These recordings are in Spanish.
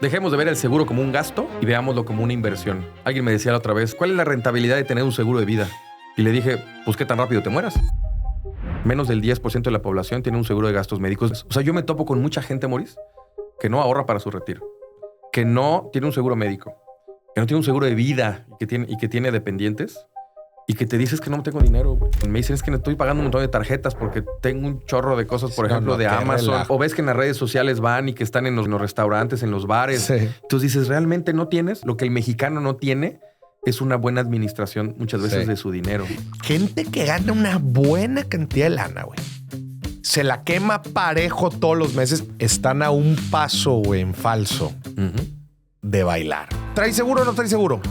Dejemos de ver el seguro como un gasto y veámoslo como una inversión. Alguien me decía la otra vez, ¿cuál es la rentabilidad de tener un seguro de vida? Y le dije, pues ¿qué tan rápido te mueras? Menos del 10% de la población tiene un seguro de gastos médicos. O sea, yo me topo con mucha gente, Maurice, que no ahorra para su retiro, que no tiene un seguro médico, que no tiene un seguro de vida y que tiene dependientes y que te dices que no tengo dinero, güey. Me dicen es que no estoy pagando un montón de tarjetas porque tengo un chorro de cosas, por ejemplo, de Amazon. Relajo. O ves que en las redes sociales van y que están en los restaurantes, en los bares. Sí. Entonces dices, ¿realmente no tienes? Lo que el mexicano no tiene es una buena administración muchas veces de su dinero. Gente que gana una buena cantidad de lana, güey. Se la quema parejo todos los meses. Están a un paso, güey, en falso de bailar. ¿Trae seguro o no trae seguro?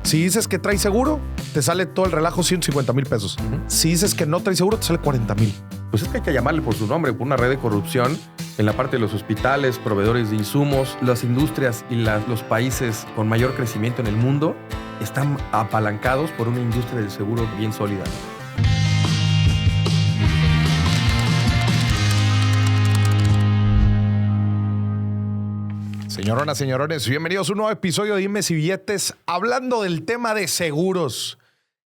Si dices que trae seguro, te sale todo el relajo 150,000 pesos. Si dices que no trae seguro, te sale 40,000. Pues es que hay que llamarle por su nombre, por una red de corrupción en la parte de los hospitales, proveedores de insumos, las industrias y los países con mayor crecimiento en el mundo están apalancados por una industria del seguro bien sólida. Señoronas, señorones, bienvenidos a un nuevo episodio de Dimes y Billetes, hablando del tema de seguros,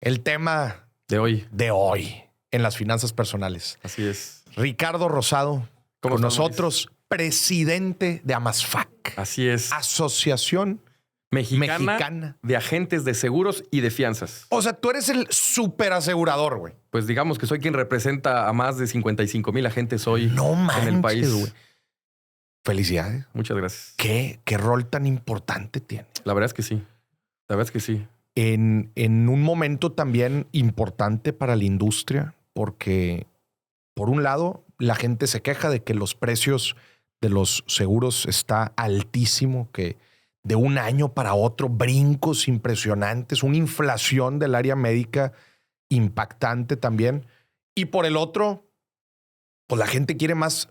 el tema de hoy en las finanzas personales. Así es. Ricardo Rosado, con nosotros, presidente de AMASFAC. Así es. Asociación Mexicana de Agentes de Seguros y de Fianzas. O sea, tú eres el superasegurador, güey. Pues digamos que soy quien representa a más de 55,000 agentes hoy en el país. Güey. Felicidades. Muchas gracias. ¿Qué rol tan importante tiene? La verdad es que sí. La verdad es que sí. En un momento también importante para la industria, porque por un lado la gente se queja de que los precios de los seguros está altísimo, que de un año para otro brincos impresionantes, una inflación del área médica impactante también. Y por el otro, pues la gente quiere más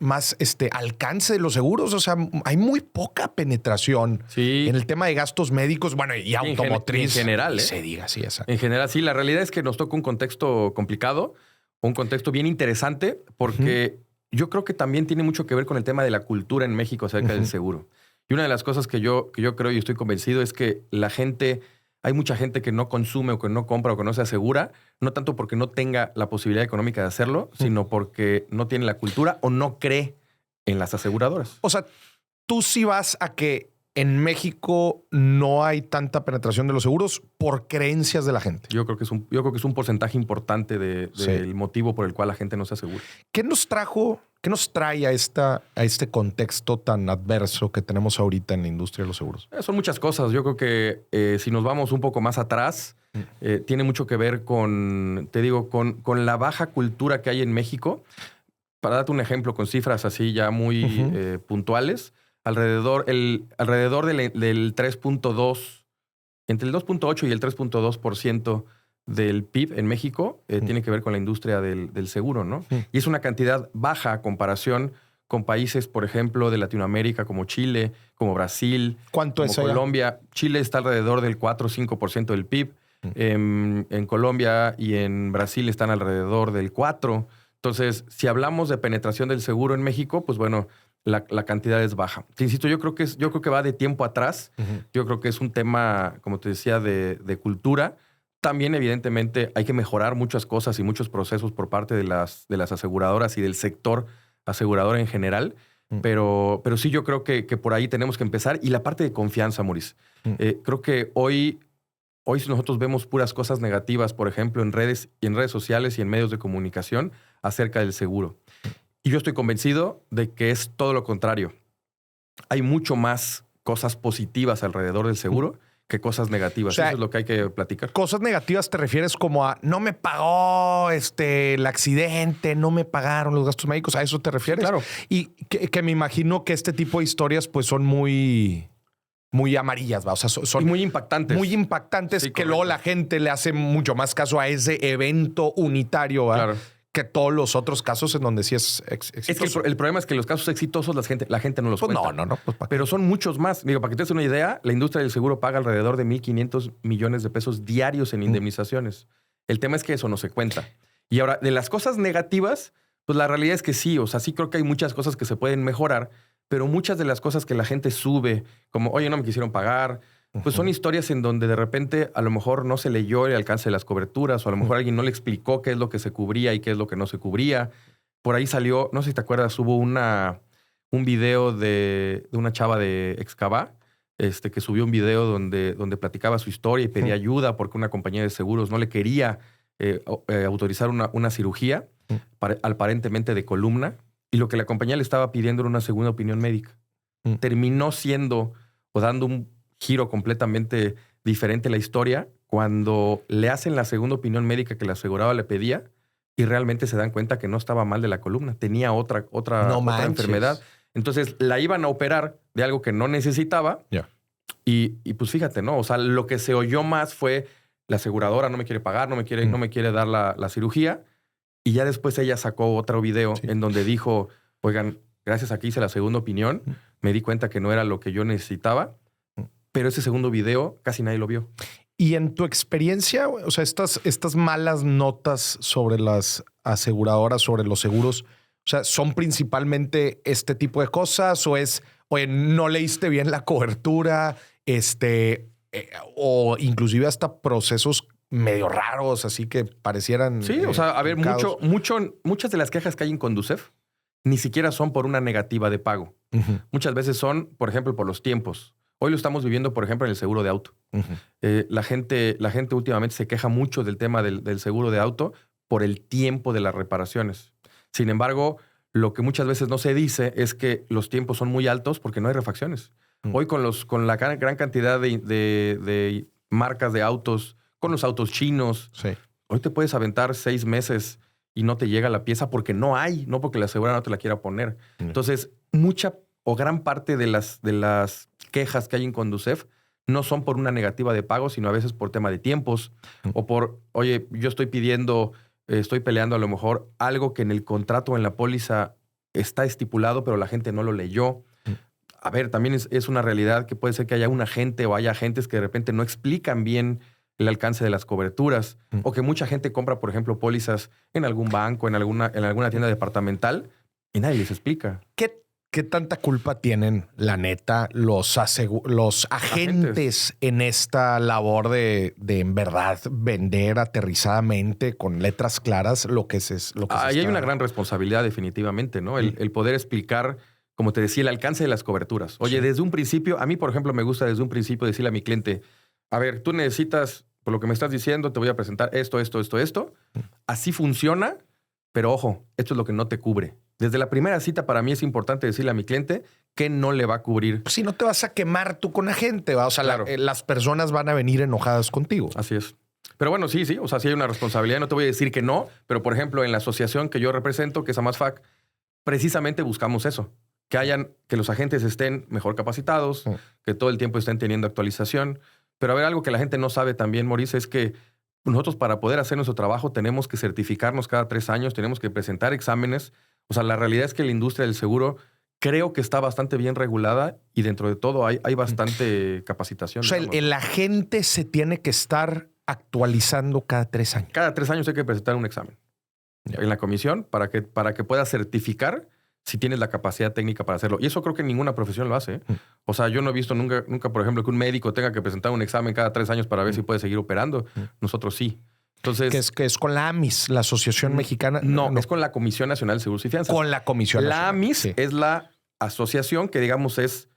alcance de los seguros. O sea, hay muy poca penetración en el tema de gastos médicos, bueno, y automotriz. En general, se diga así, exacto. En general, sí. La realidad es que nos toca un contexto complicado, un contexto bien interesante, porque yo creo que también tiene mucho que ver con el tema de la cultura en México acerca del seguro. Y una de las cosas que yo creo y estoy convencido es que hay mucha gente que no consume o que no compra o que no se asegura, no tanto porque no tenga la posibilidad económica de hacerlo, sino porque no tiene la cultura o no cree en las aseguradoras. O sea, tú sí vas a que en México no hay tanta penetración de los seguros por creencias de la gente. Yo creo que es un porcentaje importante del motivo por el cual la gente no se asegura. ¿Qué nos trae a este contexto tan adverso que tenemos ahorita en la industria de los seguros? Son muchas cosas. Yo creo que si nos vamos un poco más atrás, tiene mucho que ver con la baja cultura que hay en México. Para darte un ejemplo con cifras así ya muy puntuales, alrededor del 3.2, entre el 2.8 y el 3.2% del PIB en México tiene que ver con la industria del seguro, ¿no? Y es una cantidad baja a comparación con países, por ejemplo, de Latinoamérica como Chile, como Brasil, ¿cuánto como es allá? Colombia. Chile está alrededor del 4 o 5% del PIB. En Colombia y en Brasil están alrededor del 4%. Entonces, si hablamos de penetración del seguro en México, pues bueno, la cantidad es baja. Te insisto, yo creo que va de tiempo atrás. Yo creo que es un tema, como te decía, de cultura. También, evidentemente, hay que mejorar muchas cosas y muchos procesos por parte de las aseguradoras y del sector asegurador en general. Pero sí, yo creo que por ahí tenemos que empezar. Y la parte de confianza, Maurice. Creo que hoy si nosotros vemos puras cosas negativas, por ejemplo, en redes sociales y en medios de comunicación acerca del seguro. Y yo estoy convencido de que es todo lo contrario. Hay mucho más cosas positivas alrededor del seguro que cosas negativas. O sea, eso es lo que hay que platicar. Cosas negativas te refieres como a no me pagó el accidente, no me pagaron los gastos médicos. ¿A eso te refieres? Sí, claro. Y que me imagino que este tipo de historias pues son muy amarillas, ¿va? O sea, son muy impactantes. Muy impactantes, sí, que correcto. luego la gente le hace mucho más caso a ese evento unitario, ¿va? Claro. Que todos los otros casos en donde sí es exitoso. Es que el problema es que los casos exitosos la gente no los cuenta. No. Pues, pero son muchos más. Digo, para que te des una idea, la industria del seguro paga alrededor de 1,500 millones de pesos diarios en indemnizaciones. El tema es que eso no se cuenta. Y ahora, de las cosas negativas, pues la realidad es que sí. O sea, sí creo que hay muchas cosas que se pueden mejorar, pero muchas de las cosas que la gente sube, como, oye, no me quisieron pagar, pues son historias en donde de repente a lo mejor no se leyó el alcance de las coberturas o a lo mejor alguien no le explicó qué es lo que se cubría y qué es lo que no se cubría. Por ahí salió, no sé si te acuerdas, hubo un video de una chava de Excava, que subió un video donde platicaba su historia y pedía ayuda porque una compañía de seguros no le quería autorizar una cirugía, aparentemente de columna, y lo que la compañía le estaba pidiendo era una segunda opinión médica. Terminó siendo o dando un giro completamente diferente a la historia cuando le hacen la segunda opinión médica que la aseguradora le pedía y realmente se dan cuenta que no estaba mal de la columna, tenía otra enfermedad. Entonces la iban a operar de algo que no necesitaba. Yeah. Y pues fíjate, ¿no? O sea, lo que se oyó más fue la aseguradora no me quiere pagar, no me quiere dar la cirugía. Y ya después ella sacó otro video en donde dijo, oigan, gracias a que hice la segunda opinión, me di cuenta que no era lo que yo necesitaba. Pero ese segundo video casi nadie lo vio. Y en tu experiencia, o sea, estas malas notas sobre las aseguradoras, sobre los seguros, o sea, ¿son principalmente este tipo de cosas o es, oye, no leíste bien la cobertura, o inclusive hasta procesos medio raros, así que parecieran... Sí, o sea, a ver, muchas de las quejas que hay en Conducef ni siquiera son por una negativa de pago. Muchas veces son, por ejemplo, por los tiempos. Hoy lo estamos viviendo, por ejemplo, en el seguro de auto. La gente últimamente se queja mucho del tema del seguro de auto por el tiempo de las reparaciones. Sin embargo, lo que muchas veces no se dice es que los tiempos son muy altos porque no hay refacciones. Hoy con la gran cantidad de marcas de autos, con los autos chinos, hoy te puedes aventar 6 meses y no te llega la pieza porque no hay, no porque la aseguradora no te la quiera poner. Entonces, mucha o gran parte de las quejas que hay en Conducef no son por una negativa de pago, sino a veces por tema de tiempos o por, oye, yo estoy peleando a lo mejor algo que en el contrato o en la póliza está estipulado, pero la gente no lo leyó. A ver, también es una realidad que puede ser que haya un agente o haya agentes que de repente no explican bien el alcance de las coberturas o que mucha gente compra, por ejemplo, pólizas en algún banco, en alguna tienda departamental y nadie les explica. ¿Qué tanta culpa tienen, la neta, los agentes en esta labor de en verdad vender aterrizadamente con letras claras lo que es lo que Ahí hay una gran responsabilidad definitivamente, ¿no? El poder explicar, como te decía, el alcance de las coberturas. Oye, desde un principio, a mí, por ejemplo, me gusta desde un principio decirle a mi cliente, a ver, tú necesitas, por lo que me estás diciendo, te voy a presentar esto. Así funciona, pero ojo, esto es lo que no te cubre. Desde la primera cita, para mí es importante decirle a mi cliente que no le va a cubrir. Si no te vas a quemar tú con la gente, ¿va? O sea, claro. Las personas van a venir enojadas contigo. Así es. Pero bueno, sí. O sea, sí hay una responsabilidad. No te voy a decir que no, pero por ejemplo, en la asociación que yo represento, que es AMASFAC, precisamente buscamos eso. Que los agentes estén mejor capacitados, que todo el tiempo estén teniendo actualización. Pero a ver, algo que la gente no sabe también, Maurice, es que nosotros para poder hacer nuestro trabajo tenemos que certificarnos cada 3 años, tenemos que presentar exámenes. O sea, la realidad es que la industria del seguro creo que está bastante bien regulada y dentro de todo hay bastante capacitación. O sea, el agente se tiene que estar actualizando cada 3 años. Cada 3 años hay que presentar un examen en la comisión para que puedas certificar si tienes la capacidad técnica para hacerlo. Y eso creo que ninguna profesión lo hace. O sea, yo no he visto nunca, por ejemplo, que un médico tenga que presentar un examen cada 3 años para ver si puede seguir operando. Nosotros sí. Entonces, que es con la AMIS, la Asociación Mexicana. No, es con la Comisión Nacional de Seguros y Fianzas. Con la Comisión Nacional. La AMIS es la asociación que, digamos, es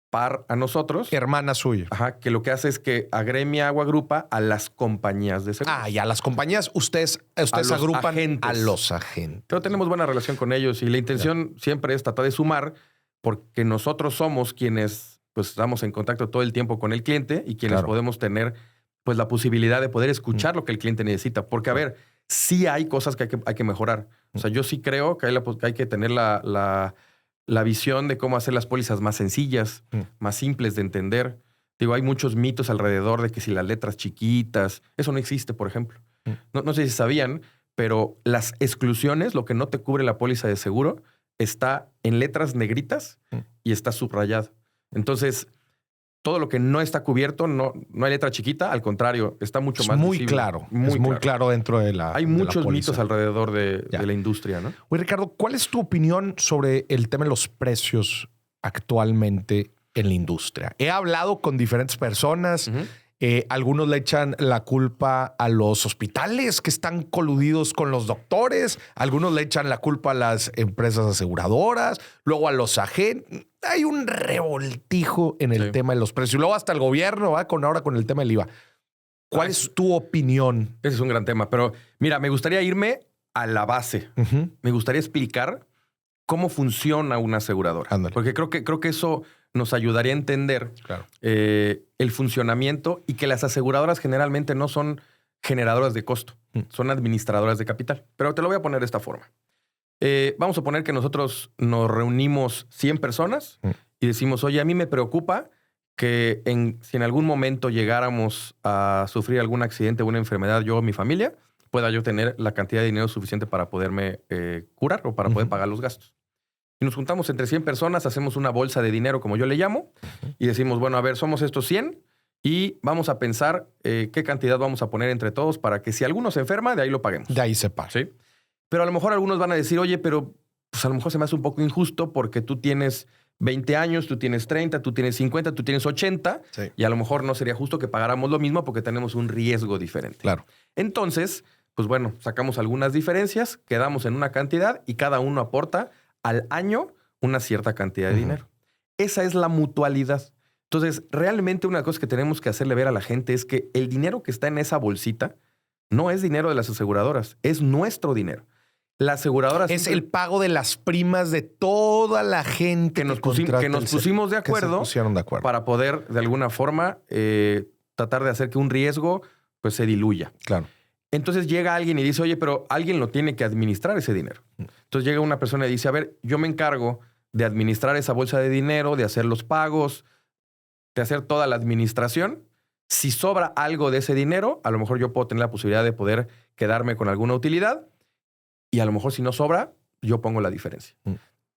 par a nosotros. Hermana suya. Ajá, que lo que hace es que agremia o agrupa a las compañías de seguros. Y a las compañías, ustedes agrupan agentes. A los agentes. Pero tenemos buena relación con ellos y la intención siempre es tratar de sumar porque nosotros somos quienes pues estamos en contacto todo el tiempo con el cliente y quienes podemos tener pues la posibilidad de poder escuchar lo que el cliente necesita. Porque, a ver, sí hay cosas que hay que mejorar. O sea, yo sí creo que hay que tener la visión de cómo hacer las pólizas más sencillas, más simples de entender. Digo, hay muchos mitos alrededor de que si las letras chiquitas, eso no existe, por ejemplo. No sé si sabían, pero las exclusiones, lo que no te cubre la póliza de seguro, está en letras negritas y está subrayado. Entonces, todo lo que no está cubierto, no hay letra chiquita, al contrario, está mucho más muy visible. Claro. Es muy claro dentro de la Hay muchos mitos alrededor de la industria, ¿no? Oye, Ricardo, ¿cuál es tu opinión sobre el tema de los precios actualmente en la industria? He hablado con diferentes personas. Algunos le echan la culpa a los hospitales que están coludidos con los doctores. Algunos le echan la culpa a las empresas aseguradoras, luego a los agentes. Hay un revoltijo en el tema de los precios. Y luego hasta el gobierno va ahora con el tema del IVA. ¿Cuál es tu opinión? Ese es un gran tema. Pero mira, me gustaría irme a la base. Me gustaría explicar cómo funciona una aseguradora. Ándale. Porque creo que eso nos ayudaría a entender el funcionamiento y que las aseguradoras generalmente no son generadoras de costo, son administradoras de capital. Pero te lo voy a poner de esta forma. Vamos a poner que nosotros nos reunimos 100 personas y decimos, oye, a mí me preocupa que si en algún momento llegáramos a sufrir algún accidente o una enfermedad, yo o mi familia, pueda yo tener la cantidad de dinero suficiente para poderme curar o para poder pagar los gastos. Y nos juntamos entre 100 personas, hacemos una bolsa de dinero, como yo le llamo, y decimos, bueno, a ver, somos estos 100 y vamos a pensar qué cantidad vamos a poner entre todos para que si alguno se enferma, de ahí lo paguemos. De ahí se paga. ¿Sí? Pero a lo mejor algunos van a decir, oye, pero pues a lo mejor se me hace un poco injusto porque tú tienes 20 años, tú tienes 30, tú tienes 50, tú tienes 80, y a lo mejor no sería justo que pagáramos lo mismo porque tenemos un riesgo diferente. Claro. Entonces, pues bueno, sacamos algunas diferencias, quedamos en una cantidad y cada uno aporta al año una cierta cantidad de dinero. Esa es la mutualidad. Entonces, realmente una cosa que tenemos que hacerle ver a la gente es que el dinero que está en esa bolsita no es dinero de las aseguradoras, es nuestro dinero. La aseguradora es el pago de las primas de toda la gente que nos pusimos de acuerdo, para poder de alguna forma tratar de hacer que un riesgo pues se diluya. Claro. Entonces llega alguien y dice, oye, pero alguien lo tiene que administrar ese dinero. Entonces llega una persona y dice, a ver, yo me encargo de administrar esa bolsa de dinero, de hacer los pagos, de hacer toda la administración. Si sobra algo de ese dinero, a lo mejor yo puedo tener la posibilidad de poder quedarme con alguna utilidad y a lo mejor si no sobra, yo pongo la diferencia.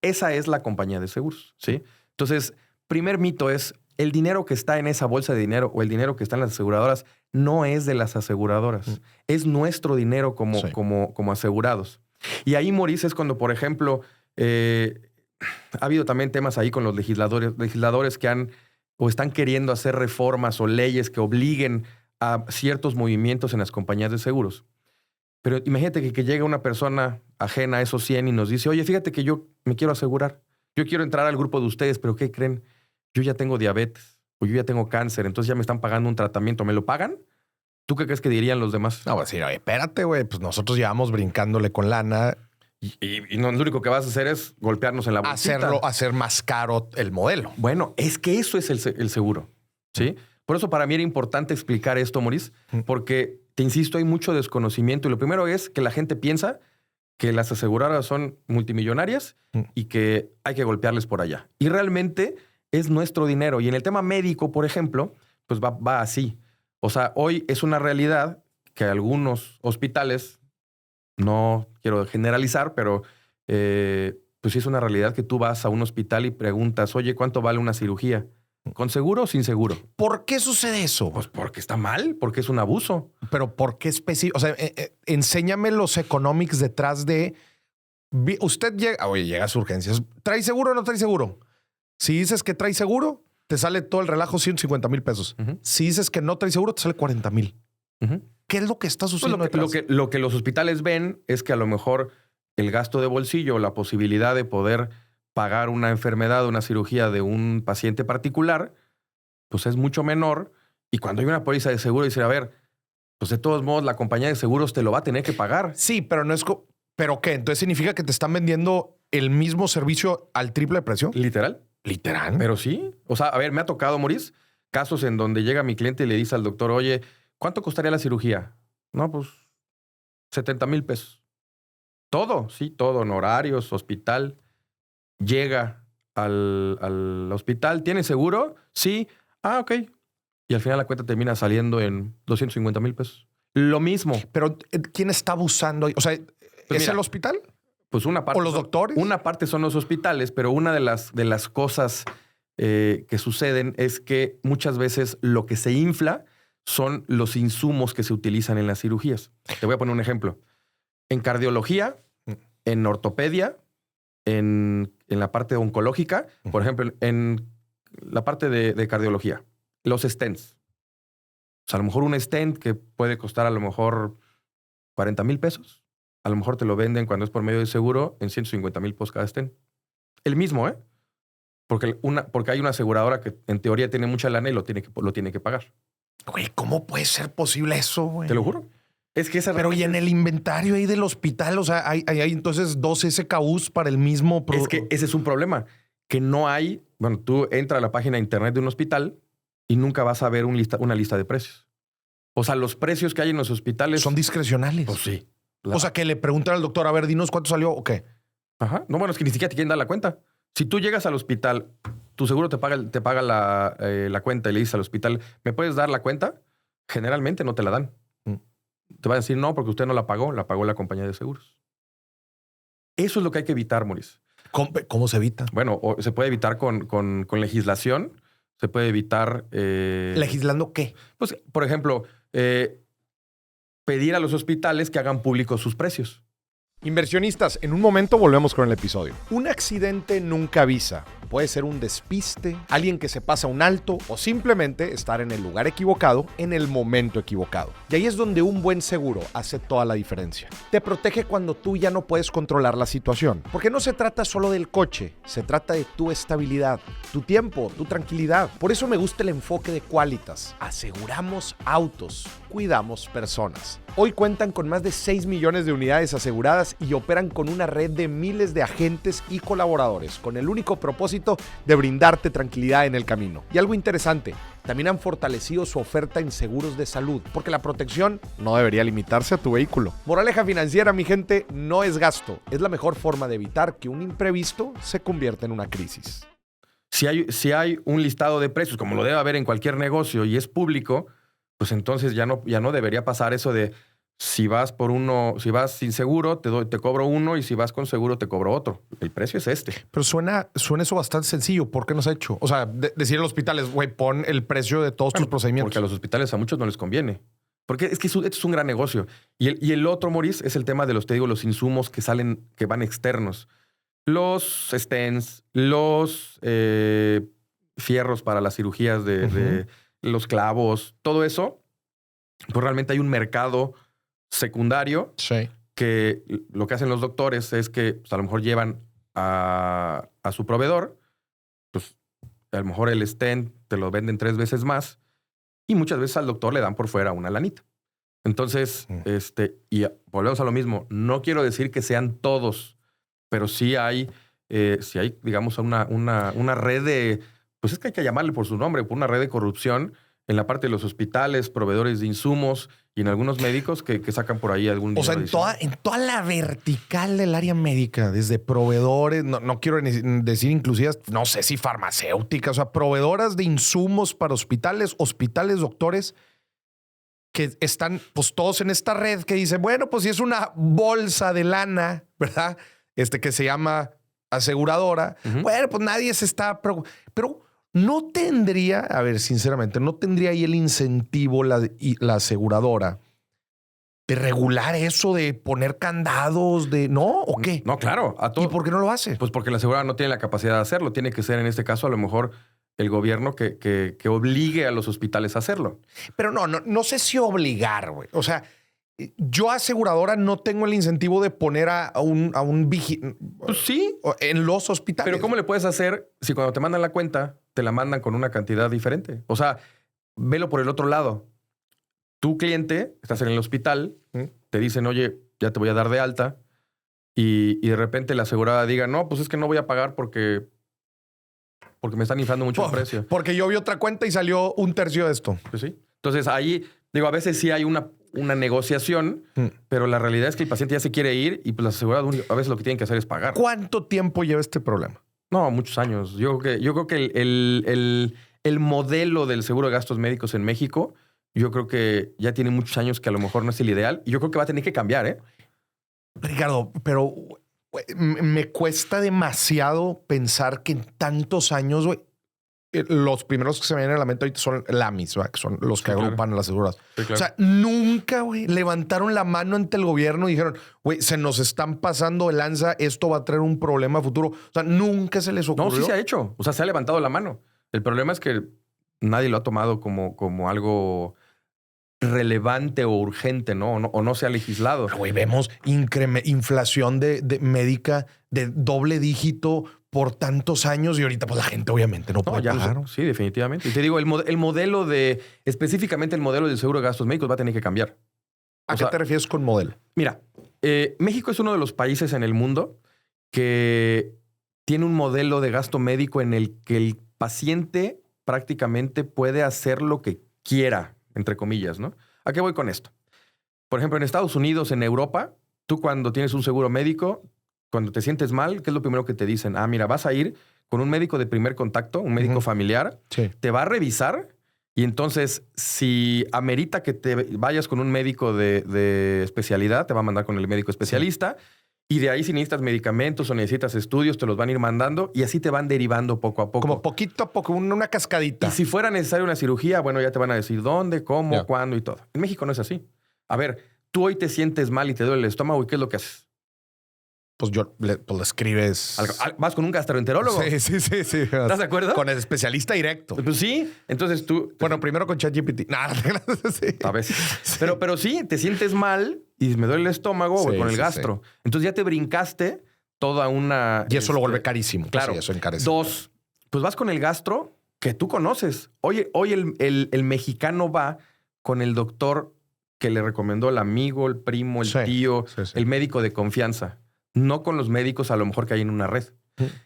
Esa es la compañía de seguros, ¿sí? Entonces, primer mito es el dinero que está en esa bolsa de dinero o el dinero que está en las aseguradoras no es de las aseguradoras. Es nuestro dinero como asegurados. Y ahí, Maurice, es cuando, por ejemplo, ha habido también temas ahí con los legisladores que han o están queriendo hacer reformas o leyes que obliguen a ciertos movimientos en las compañías de seguros. Pero imagínate que llegue una persona ajena a esos 100 y nos dice, oye, fíjate que yo me quiero asegurar. Yo quiero entrar al grupo de ustedes, pero ¿qué creen? Yo ya tengo diabetes o yo ya tengo cáncer, entonces ya me están pagando un tratamiento. ¿Me lo pagan? ¿Tú qué crees que dirían los demás? No, pues sí, oye, espérate, güey. Pues nosotros llevamos brincándole con lana. Y no, lo único que vas a hacer es golpearnos en la bolsita. Hacer más caro el modelo. Bueno, es que eso es el seguro, ¿sí? Por eso para mí era importante explicar esto, Maurice, porque, te insisto, hay mucho desconocimiento. Y lo primero es que la gente piensa que las aseguradoras son multimillonarias y que hay que golpearles por allá. Y realmente es nuestro dinero. Y en el tema médico, por ejemplo, pues va así. O sea, hoy es una realidad que algunos hospitales, no quiero generalizar, pero pues sí es una realidad que tú vas a un hospital y preguntas, oye, ¿cuánto vale una cirugía? ¿Con seguro o sin seguro? ¿Por qué sucede eso? Pues porque está mal, porque es un abuso. Pero ¿por qué específico? O sea, enséñame los economics detrás de... Usted llega a sus urgencias. ¿Trae seguro o no trae seguro? Si dices que trae seguro, te sale todo el relajo 150 mil pesos. Si dices que no trae seguro, te sale 40 mil. ¿Qué es lo que está sucediendo? Pues lo que los hospitales ven es que a lo mejor el gasto de bolsillo, la posibilidad de poder pagar una enfermedad, una cirugía de un paciente particular, pues es mucho menor. Y cuando hay una póliza de seguro, dice, a ver, pues de todos modos la compañía de seguros te lo va a tener que pagar. Sí, pero no es... ¿Pero qué? Entonces significa que te están vendiendo el mismo servicio al triple de precio. Literal. Literal. Pero sí. O sea, a ver, me ha tocado, Maurice, casos en donde llega mi cliente y le dice al doctor, oye, ¿cuánto costaría la cirugía? No, pues 70 mil pesos. Todo, sí, todo, honorarios, hospital. Llega al hospital, ¿tiene seguro? Sí. Ah, ok. Y al final la cuenta termina saliendo en 250 mil pesos. Lo mismo. Pero ¿quién está abusando? O sea, pues ¿es mira, el hospital? Pues una parte. ¿O los doctores? Una parte son los hospitales, pero una de las cosas que suceden es que muchas veces lo que se infla son los insumos que se utilizan en las cirugías. Te voy a poner un ejemplo. En cardiología, en ortopedia, en en la parte oncológica, por ejemplo, en la parte de cardiología, los stents. O sea, a lo mejor un stent que puede costar a lo mejor 40,000 pesos. A lo mejor te lo venden cuando es por medio de seguro en 150,000 pesos cada stent. El mismo, ¿eh? Porque hay una aseguradora que en teoría tiene mucha lana y lo tiene que pagar. Güey, ¿cómo puede ser posible eso, güey? Te lo juro. Es que Pero y en el inventario ahí del hospital, o sea, hay entonces 2 SKUs para el mismo Es que ese es un problema. Que no hay... Bueno, tú entras a la página de internet de un hospital y nunca vas a ver una lista de precios. O sea, los precios que hay en los hospitales... son discrecionales. Pues sí. O sea, que le preguntan al doctor, a ver, dinos cuánto salió o qué. Ajá. No, bueno, es que ni siquiera te quieren dar la cuenta. Si tú llegas al hospital, tu seguro te paga la cuenta y le dices al hospital, ¿me puedes dar la cuenta? Generalmente no te la dan. Te van a decir, no, porque usted no la pagó la compañía de seguros. Eso es lo que hay que evitar, Maurice. ¿Cómo se evita? Bueno, se puede evitar con legislación, se puede evitar... ¿Legislando qué? Pues, por ejemplo, pedir a los hospitales que hagan públicos sus precios. Inversionistas, en un momento volvemos con el episodio. Un accidente nunca avisa. Puede ser un despiste, alguien que se pasa un alto o simplemente estar en el lugar equivocado en el momento equivocado. Y ahí es donde un buen seguro hace toda la diferencia. Te protege cuando tú ya no puedes controlar la situación. Porque no se trata solo del coche, se trata de tu estabilidad, tu tiempo, tu tranquilidad. Por eso me gusta el enfoque de Qualitas. Aseguramos autos, cuidamos personas. Hoy cuentan con más de 6 millones de unidades aseguradas y operan con una red de miles de agentes y colaboradores, con el único propósito de brindarte tranquilidad en el camino. Y algo interesante, también han fortalecido su oferta en seguros de salud, porque la protección no debería limitarse a tu vehículo. Moraleja financiera, mi gente, no es gasto, es la mejor forma de evitar que un imprevisto se convierta en una crisis. Si hay un listado de precios, como lo debe haber en cualquier negocio y es público, pues entonces ya no debería pasar eso de si vas sin seguro, te cobro uno y si vas con seguro te cobro otro. El precio es este. Pero suena eso bastante sencillo. ¿Por qué no se ha hecho? O sea, decir a los hospitales, güey, pon el precio de todos tus procedimientos. Porque a los hospitales a muchos no les conviene. Porque es que esto es un gran negocio. Y el otro, Maurice, es el tema de los insumos que van externos. Los stents, los fierros para las cirugías de los clavos, todo eso, pues realmente hay un mercado secundario que lo que hacen los doctores es que pues, a lo mejor llevan a su proveedor, pues a lo mejor el stent te lo venden 3 veces más y muchas veces al doctor le dan por fuera una lanita. Entonces, y volvemos a lo mismo, no quiero decir que sean todos, pero sí hay digamos, una red de, pues es que hay que llamarle por su nombre, por una red de corrupción en la parte de los hospitales, proveedores de insumos y en algunos médicos que sacan por ahí algún dinero. O sea, en toda la vertical del área médica, desde proveedores, no quiero decir inclusive, no sé si farmacéuticas, o sea, proveedoras de insumos para hospitales, doctores, que están pues todos en esta red que dice, bueno, pues si es una bolsa de lana, ¿verdad? Que se llama aseguradora, bueno, pues nadie se está preocupando. Pero no tendría, a ver, sinceramente, no tendría ahí el incentivo la aseguradora de regular eso, de poner candados, ¿no? ¿O qué? No, claro. ¿Y por qué no lo hace? Pues porque la aseguradora no tiene la capacidad de hacerlo. Tiene que ser, en este caso, a lo mejor el gobierno que obligue a los hospitales a hacerlo. Pero no sé si obligar, güey. O sea, yo aseguradora no tengo el incentivo de poner a un vigilante. Pues sí. En los hospitales. Pero ¿cómo le puedes hacer si cuando te mandan la cuenta te la mandan con una cantidad diferente? O sea, velo por el otro lado. Tu cliente, estás en el hospital, te dicen, oye, ya te voy a dar de alta. Y de repente la asegurada diga, no, pues es que no voy a pagar porque me están inflando mucho el precio. Porque yo vi otra cuenta y salió 1/3 de esto. Pues sí. Entonces ahí, digo, a veces sí hay una negociación, pero la realidad es que el paciente ya se quiere ir y pues las aseguradoras a veces lo que tienen que hacer es pagar. ¿Cuánto tiempo lleva este problema? No, muchos años. Yo creo que el modelo del seguro de gastos médicos en México, yo creo que ya tiene muchos años que a lo mejor no es el ideal y yo creo que va a tener que cambiar, ¿eh? Ricardo, pero me cuesta demasiado pensar que en tantos años, güey, los primeros que se me vienen a la mente ahorita son LAMIS, ¿verdad? Que son los que agrupan a las aseguradoras. Sí, claro. O sea, nunca, güey, levantaron la mano ante el gobierno y dijeron, güey, se nos están pasando de lanza, esto va a traer un problema futuro. O sea, nunca se les ocurrió. No, sí se ha hecho. O sea, se ha levantado la mano. El problema es que nadie lo ha tomado como algo relevante o urgente, ¿no? O no se ha legislado. Güey, vemos inflación de médica de doble dígito por tantos años y ahorita pues la gente obviamente no puede pagar. Sí, definitivamente. Y te digo, el modelo específicamente el modelo del seguro de gastos médicos va a tener que cambiar. ¿A qué te refieres con modelo? Mira, México es uno de los países en el mundo que tiene un modelo de gasto médico en el que el paciente prácticamente puede hacer lo que quiera, entre comillas, ¿no? ¿A qué voy con esto? Por ejemplo, en Estados Unidos, en Europa, tú cuando tienes un seguro médico, cuando te sientes mal, ¿qué es lo primero que te dicen? Ah, mira, vas a ir con un médico de primer contacto, un médico familiar, te va a revisar y entonces si amerita que te vayas con un médico de especialidad, te va a mandar con el médico especialista y de ahí si necesitas medicamentos o necesitas estudios, te los van a ir mandando y así te van derivando poco a poco. Como poquito a poco, una cascadita. Y si fuera necesaria una cirugía, bueno, ya te van a decir dónde, cómo, cuándo y todo. En México no es así. A ver, tú hoy te sientes mal y te duele el estómago y ¿qué es lo que haces? Pues le escribes. ¿Vas con un gastroenterólogo? Sí. ¿Estás de acuerdo? Con el especialista directo. Pues sí. Entonces tú... Bueno, primero con ChatGPT. Sí. A veces. Sí. Pero sí, te sientes mal y me duele el estómago o con el gastro. Sí. Entonces ya te brincaste toda una... Y eso lo vuelve carísimo. Claro. Sí, eso encarece. 2, pues vas con el gastro que tú conoces. Hoy el mexicano va con el doctor que le recomendó el amigo, el primo, el tío, el médico de confianza. No con los médicos a lo mejor que hay en una red.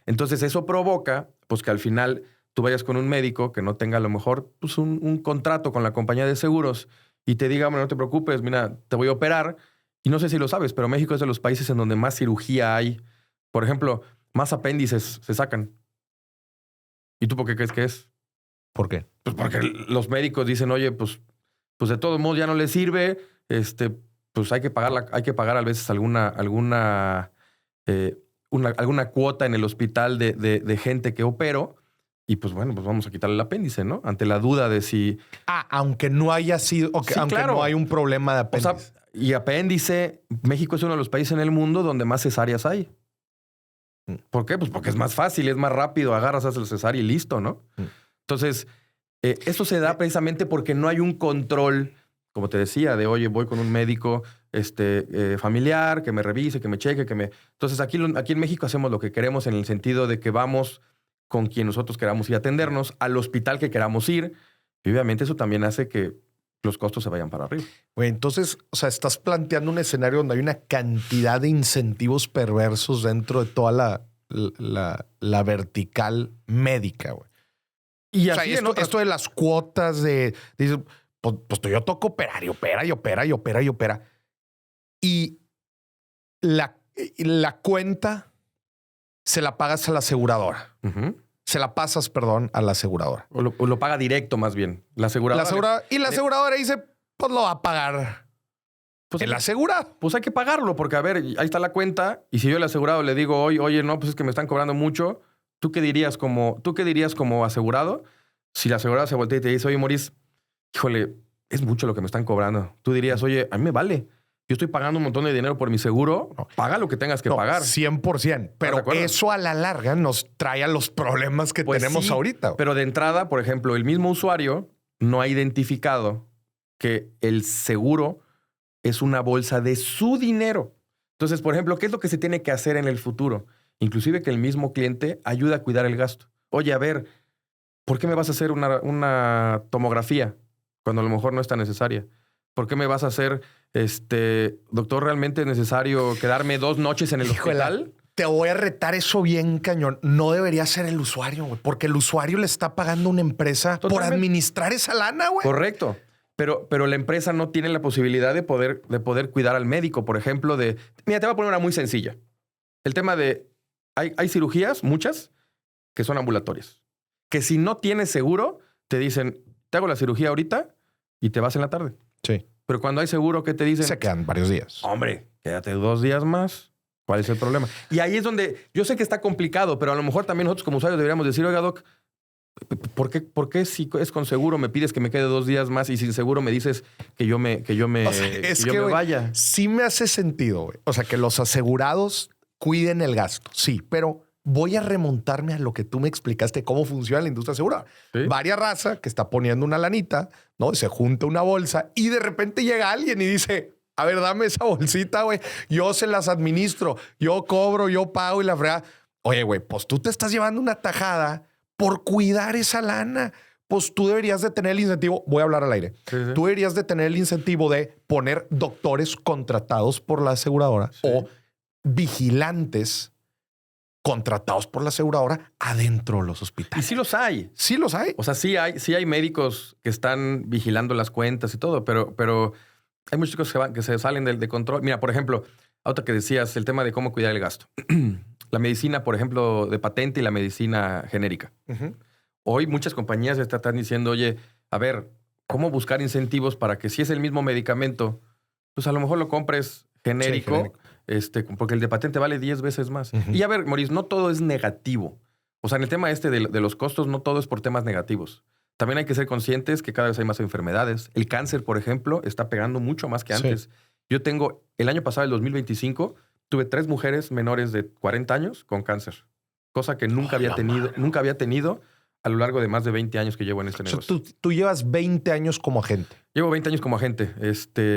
Entonces eso provoca pues que al final tú vayas con un médico que no tenga a lo mejor pues, un contrato con la compañía de seguros y te diga, bueno, no te preocupes, mira, te voy a operar. Y no sé si lo sabes, pero México es de los países en donde más cirugía hay. Por ejemplo, más apéndices se sacan. ¿Y tú por qué crees que es? ¿Por qué? Pues porque los médicos dicen, oye, pues de todos modos ya no le sirve, pues hay que pagar a veces alguna cuota en el hospital de gente que opero y pues bueno, pues vamos a quitarle el apéndice, ¿no? Ante la duda de si... aunque no haya sido... Okay, sí, aunque claro. No hay un problema de apéndice. O sea, y apéndice, México es uno de los países en el mundo donde más cesáreas hay. ¿Por qué? Pues porque es más fácil, es más rápido, agarras, haces el cesárea y listo, ¿no? Entonces, eso se da precisamente porque no hay un control, como te decía, de oye, voy con un médico familiar que me revise, que me cheque, que me... Entonces, aquí en México hacemos lo que queremos en el sentido de que vamos con quien nosotros queramos ir a atendernos, al hospital que queramos ir. Y obviamente eso también hace que los costos se vayan para arriba. Güey, entonces, o sea, estás planteando un escenario donde hay una cantidad de incentivos perversos dentro de toda la vertical médica, güey. Y o sea, esto de las cuotas dices, pues yo toco operar y opera. Y la cuenta se la pagas a la aseguradora. Se la pasas, perdón, a la aseguradora. O lo paga directo, más bien. La aseguradora. Y la aseguradora dice, pues lo va a pagar. Pues el asegurado. Pues hay que pagarlo, porque a ver, ahí está la cuenta. Y si yo el asegurado le digo, oye, no, pues es que me están cobrando mucho. ¿Tú qué dirías como asegurado? Si la asegurada se voltea y te dice, oye, Maurice, híjole, es mucho lo que me están cobrando. Tú dirías, oye, a mí me vale. Yo estoy pagando un montón de dinero por mi seguro. Paga lo que tengas que pagar. 100%. Pero eso a la larga nos trae a los problemas que tenemos ahorita. Pero de entrada, por ejemplo, el mismo usuario no ha identificado que el seguro es una bolsa de su dinero. Entonces, por ejemplo, ¿qué es lo que se tiene que hacer en el futuro? Inclusive que el mismo cliente ayude a cuidar el gasto. Oye, a ver, ¿por qué me vas a hacer una tomografía cuando a lo mejor no está necesaria? ¿Por qué me vas a hacer, doctor, realmente es necesario quedarme 2 noches en el hospital? Te voy a retar eso bien cañón. No debería ser el usuario, güey, porque el usuario le está pagando a una empresa por administrar esa lana, güey. Correcto. Pero la empresa no tiene la posibilidad de poder cuidar al médico, por ejemplo, mira, te voy a poner una muy sencilla. El tema de, hay cirugías, muchas, que son ambulatorias. Que si no tienes seguro, te dicen, te hago la cirugía ahorita y te vas en la tarde. Sí. Pero cuando hay seguro, ¿qué te dicen? Se quedan varios días. Hombre, quédate 2 días más. ¿Cuál es el problema? Y ahí es donde yo sé que está complicado, pero a lo mejor también nosotros como usuarios deberíamos decir, oiga, doc, ¿Por qué si es con seguro me pides que me quede 2 días más y sin seguro me dices que yo me vaya? Sí me hace sentido, güey. O sea, que los asegurados cuiden el gasto. Sí, pero voy a remontarme a lo que tú me explicaste, cómo funciona la industria asegurada. ¿Sí? Varia raza que está poniendo una lanita, ¿no? Se junta una bolsa y de repente llega alguien y dice, a ver, dame esa bolsita, güey. Yo se las administro, yo cobro, yo pago y la fregada. Oye, güey, pues tú te estás llevando una tajada por cuidar esa lana. Pues tú deberías de tener el incentivo, voy a hablar al aire, Sí. tú deberías de tener el incentivo de poner doctores contratados por la aseguradora o vigilantes contratados por la aseguradora adentro de los Y hospitales. sí los hay. Sí los hay. O sea, sí hay médicos que están vigilando las cuentas y todo, pero hay muchos chicos que se salen de control. Mira, por ejemplo, ahorita que decías el tema de cómo cuidar el gasto. La medicina, por ejemplo, de patente y la medicina genérica. Uh-huh. Hoy muchas compañías están diciendo, oye, a ver, ¿cómo buscar incentivos para que si es el mismo medicamento, pues a lo mejor lo compres genérico, porque el de patente vale 10 veces más? Uh-huh. Y a ver, Maurice, no todo es negativo. O sea, en el tema de los costos, no todo es por temas negativos. También hay que ser conscientes que cada vez hay más enfermedades. El cáncer, por ejemplo, está pegando mucho más que antes. Sí. Yo tengo, el año pasado, el 2025, tuve 3 mujeres menores de 40 años con cáncer. Cosa que nunca había tenido a lo largo de más de 20 años que llevo en este negocio. O sea, tú llevas 20 años como agente. Llevo 20 años como agente.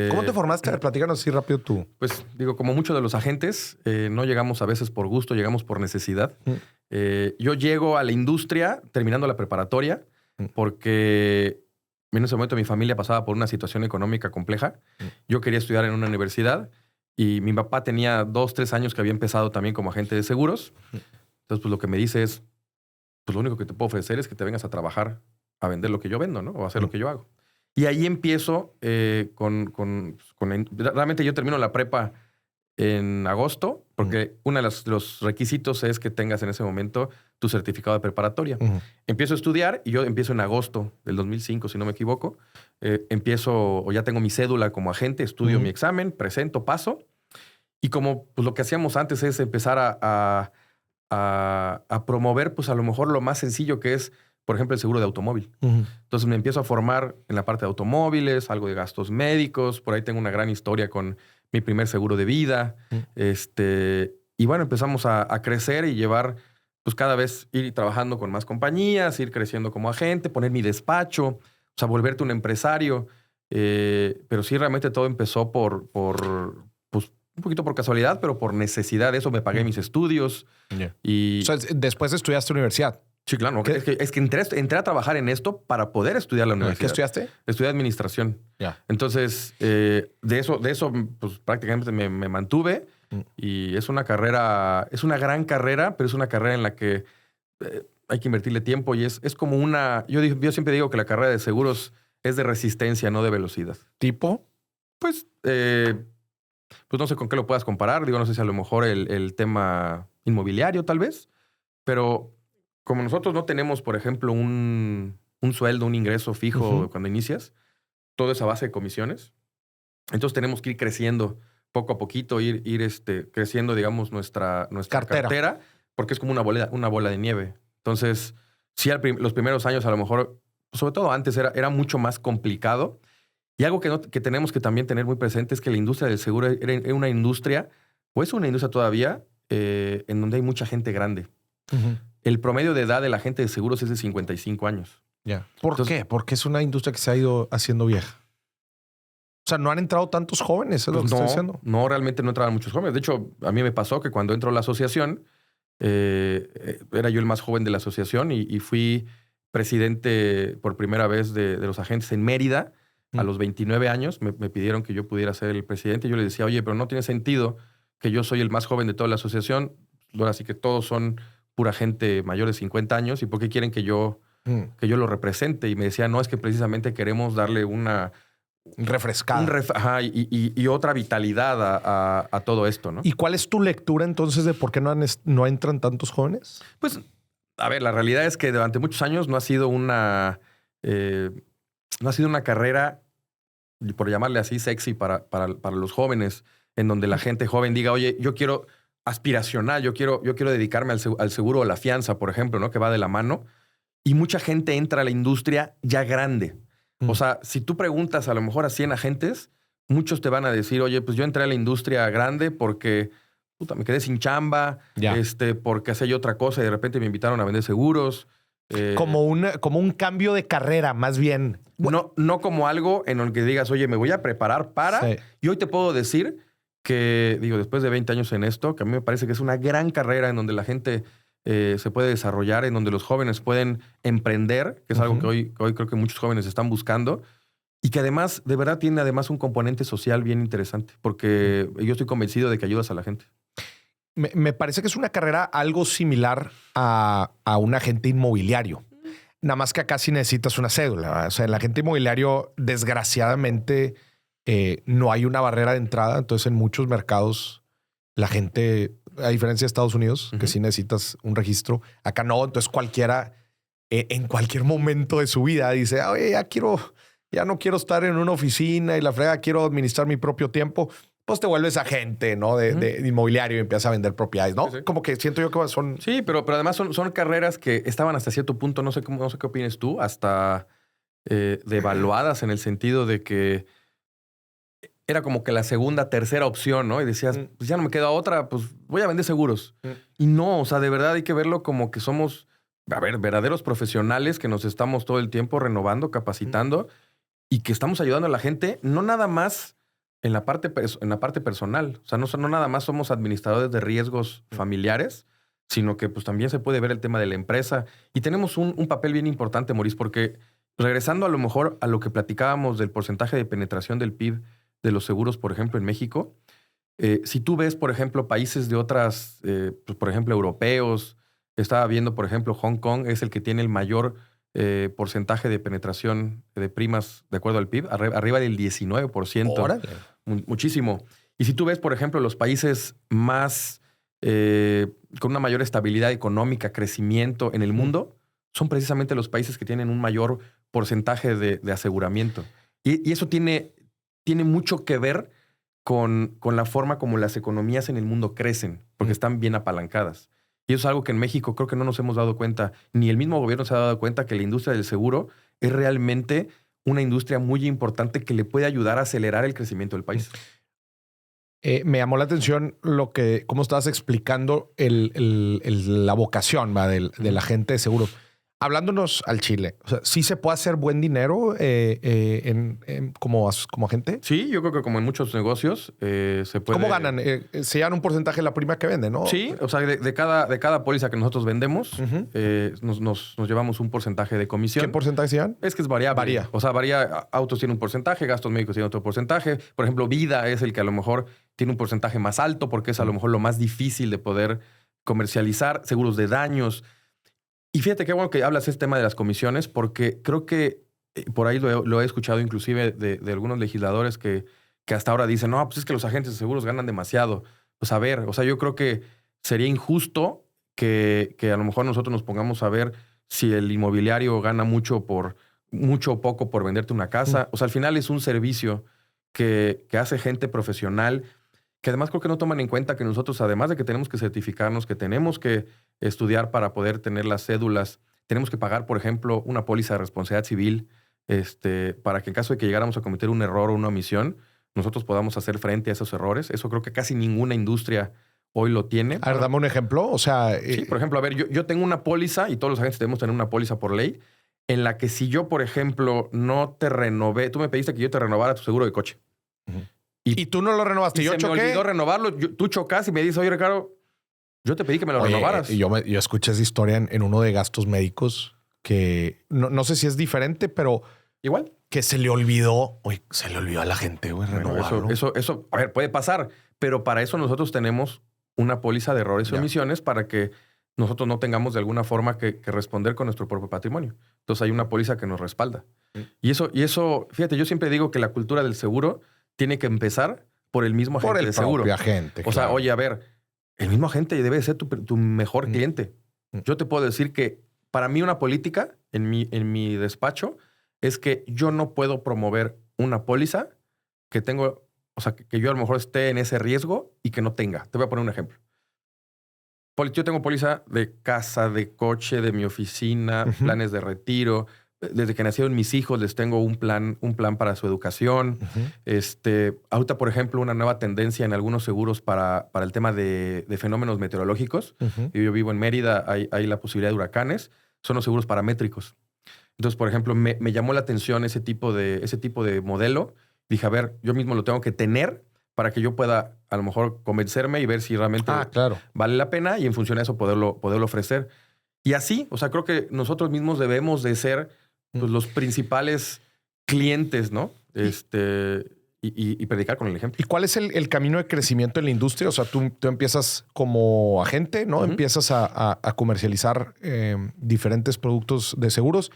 ¿Cómo te formaste? A ver, platícanos así rápido tú. Pues digo, como muchos de los agentes, no llegamos a veces por gusto, llegamos por necesidad. Yo llego a la industria terminando la preparatoria porque en ese momento mi familia pasaba por una situación económica compleja. Yo quería estudiar en una universidad y mi papá tenía 2, 3 años que había empezado también como agente de seguros. Entonces, pues lo que me dice es, pues lo único que te puedo ofrecer es que te vengas a trabajar a vender lo que yo vendo, ¿no? O a hacer lo que yo hago. Y ahí empiezo realmente yo termino la prepa en agosto, porque uno de los requisitos es que tengas en ese momento tu certificado de preparatoria. Empiezo a estudiar y yo empiezo en agosto del 2005, si no me equivoco. Ya tengo mi cédula como agente, estudio mi examen, presento, paso. Y como pues, lo que hacíamos antes es empezar a promover, pues a lo mejor lo más sencillo que es, por ejemplo, el seguro de automóvil. Entonces me empiezo a formar en la parte de automóviles, algo de gastos médicos. Por ahí tengo una gran historia con mi primer seguro de vida. Y bueno, empezamos a crecer y llevar, pues cada vez ir trabajando con más compañías, ir creciendo como agente, poner mi despacho, o sea, volverte un empresario. Pero sí, realmente todo empezó por pues, un poquito por casualidad, pero por necesidad. Eso me pagué mis estudios. Yeah. Y o sea, después estudiaste universidad. Sí, claro. Es que entré a trabajar en esto para poder estudiar la universidad. ¿Qué estudiaste? Estudié administración. Yeah. Entonces, de eso pues prácticamente me mantuve. Y es una gran carrera, pero es una carrera en la que hay que invertirle tiempo y es como yo siempre digo que la carrera de seguros es de resistencia, no de velocidad. ¿Tipo? Pues no sé con qué lo puedas comparar. Digo, no sé si a lo mejor el tema inmobiliario tal vez, pero como nosotros no tenemos, por ejemplo, un sueldo, un ingreso fijo cuando inicias, todo es a base de comisiones. Entonces tenemos que ir creciendo poco a poquito, ir creciendo, digamos, nuestra cartera, porque es como una bola de nieve. Entonces, sí, los primeros años a lo mejor, sobre todo antes, era mucho más complicado. Y algo que tenemos que también tener muy presente es que la industria del seguro era una industria, o es una industria todavía, en donde hay mucha gente grande. El promedio de edad de la gente de seguros es de 55 años. Yeah. ¿Por qué? Porque es una industria que se ha ido haciendo vieja. O sea, no han entrado tantos jóvenes, es lo que estoy diciendo. No, realmente no entraban muchos jóvenes. De hecho, a mí me pasó que cuando entró a la asociación, era yo el más joven de la asociación y fui presidente por primera vez de los agentes en Mérida. A los 29 años me pidieron que yo pudiera ser el presidente. Yo les decía, oye, pero no tiene sentido que yo soy el más joven de toda la asociación. Ahora sí que todos son pura gente mayor de 50 años. ¿Y por qué quieren que yo lo represente? Y me decía, no, es que precisamente queremos darle una refrescada. Y otra vitalidad a todo esto, ¿no? ¿Y cuál es tu lectura entonces de por qué no entran tantos jóvenes? Pues, a ver, la realidad es que durante muchos años no ha sido una carrera, por llamarle así, sexy para los jóvenes, en donde la gente joven diga, oye, yo quiero aspiracional, yo quiero dedicarme al seguro o la fianza, por ejemplo, ¿no? Que va de la mano. y mucha gente entra a la industria ya grande. O sea, si tú preguntas a lo mejor a 100 agentes, muchos te van a decir, oye, pues yo entré a la industria grande porque me quedé sin chamba, porque hacía yo otra cosa y de repente me invitaron a vender seguros. Como un cambio de carrera, más bien. No como algo en el que digas, oye, me voy a preparar para... Sí. Y hoy te puedo decir que, después de 20 años en esto, que a mí me parece que es una gran carrera en donde la gente se puede desarrollar, en donde los jóvenes pueden emprender, que es algo que hoy creo que muchos jóvenes están buscando, y que además, de verdad, tiene además un componente social bien interesante, porque yo estoy convencido de que ayudas a la gente. Me parece que es una carrera algo similar a un agente inmobiliario. Nada más que acá sí necesitas una cédula, ¿verdad? O sea, el agente inmobiliario, desgraciadamente, no hay una barrera de entrada. Entonces, en muchos mercados, la gente, a diferencia de Estados Unidos, que sí necesitas un registro, acá no. Entonces, cualquiera, en cualquier momento de su vida, dice, oye, ya no quiero estar en una oficina y la frega, quiero administrar mi propio tiempo. Pues te vuelves agente, ¿no? De inmobiliario y empiezas a vender propiedades, ¿no? Sí. Como que siento yo que son... Sí, pero además son carreras que estaban hasta cierto punto, no sé qué opinas tú, hasta devaluadas en el sentido de que era como que la segunda, tercera opción, ¿no? Y decías, pues ya no me queda otra, pues voy a vender seguros. Y no, o sea, de verdad hay que verlo como que somos, verdaderos profesionales que nos estamos todo el tiempo renovando, capacitando y que estamos ayudando a la gente, no nada más en la parte personal. O sea, no nada más somos administradores de riesgos familiares, sino que pues también se puede ver el tema de la empresa. Y tenemos un papel bien importante, Maurice, porque regresando a lo mejor a lo que platicábamos del porcentaje de penetración del PIB de los seguros, por ejemplo, en México, si tú ves, por ejemplo, países de otras, pues, por ejemplo, europeos, estaba viendo, por ejemplo, Hong Kong es el que tiene el mayor porcentaje de penetración de primas de acuerdo al PIB, arriba del 19%. ¡Órale! Muchísimo. Y si tú ves, por ejemplo, los países más con una mayor estabilidad económica, crecimiento en el mundo, son precisamente los países que tienen un mayor porcentaje de aseguramiento. Y eso tiene mucho que ver con la forma como las economías en el mundo crecen, porque están bien apalancadas. Y eso es algo que en México creo que no nos hemos dado cuenta, ni el mismo gobierno se ha dado cuenta que la industria del seguro es realmente una industria muy importante que le puede ayudar a acelerar el crecimiento del país. Me llamó la atención cómo estabas explicando la vocación del agente de seguro. Hablándonos al Chile, o sea, ¿sí se puede hacer buen dinero como agente? Sí, yo creo que como en muchos negocios se puede. ¿Cómo ganan? Se llevan un porcentaje de la prima que venden, ¿no? Sí, o sea, de cada póliza que nosotros vendemos, nos llevamos un porcentaje de comisión. ¿Qué porcentaje se llevan? Es que es variable. Varía. O sea, varía. Autos tiene un porcentaje, gastos médicos tiene otro porcentaje. Por ejemplo, vida es el que a lo mejor tiene un porcentaje más alto porque es a lo mejor lo más difícil de poder comercializar. Seguros de daños. Y fíjate qué bueno que hablas este tema de las comisiones, porque creo que por ahí lo he escuchado inclusive de algunos legisladores que hasta ahora dicen, no, pues es que los agentes de seguros ganan demasiado. Pues a ver, o sea, yo creo que sería injusto que a lo mejor nosotros nos pongamos a ver si el inmobiliario gana mucho o poco por venderte una casa. O sea, al final es un servicio que hace gente profesional, que además creo que no toman en cuenta que nosotros, además de que tenemos que certificarnos, que tenemos que estudiar para poder tener las cédulas, tenemos que pagar, por ejemplo, una póliza de responsabilidad civil, para que en caso de que llegáramos a cometer un error o una omisión, nosotros podamos hacer frente a esos errores. Eso creo que casi ninguna industria hoy lo tiene. A ver, dame un ejemplo. O sea... Sí, por ejemplo, a ver, yo tengo una póliza y todos los agentes debemos tener una póliza por ley en la que si yo, por ejemplo, no te renové, tú me pediste que yo te renovara tu seguro de coche. Y tú no lo renovaste. Yo choqué. Me olvidó renovarlo. Tú chocas y me dices, oye, Ricardo, yo te pedí que me lo renovaras. Y yo escuché esa historia en uno de gastos médicos que no sé si es diferente, pero igual que se le olvidó. Oye, se le olvidó a la gente, güey, renovarlo. Eso, a ver, puede pasar, pero para eso nosotros tenemos una póliza de errores o omisiones para que nosotros no tengamos de alguna forma que responder con nuestro propio patrimonio. Entonces hay una póliza que nos respalda. Y eso, fíjate, yo siempre digo que la cultura del seguro tiene que empezar por el mismo agente de seguro. Por el propio agente. O sea, oye, a ver, el mismo agente debe ser tu mejor cliente. Yo te puedo decir que para mí una política en mi despacho es que yo no puedo promover una póliza que tengo, o sea, que yo a lo mejor esté en ese riesgo y que no tenga. Te voy a poner un ejemplo. Yo tengo póliza de casa, de coche, de mi oficina, planes de retiro. Desde que nacieron mis hijos les tengo un plan para su educación. Ahorita, por ejemplo, una nueva tendencia en algunos seguros para el tema de fenómenos meteorológicos. Yo vivo en Mérida, hay la posibilidad de huracanes. Son los seguros paramétricos. Entonces, por ejemplo, me llamó la atención ese tipo de modelo. Dije, a ver, yo mismo lo tengo que tener para que yo pueda a lo mejor convencerme y ver si realmente vale la pena y en función de eso poderlo ofrecer. Y así, o sea, creo que nosotros mismos debemos de ser pues, los principales clientes, ¿no? Y predicar con el ejemplo. ¿Y cuál es el camino de crecimiento en la industria? O sea, tú empiezas como agente, ¿no? Empiezas a comercializar diferentes productos de seguros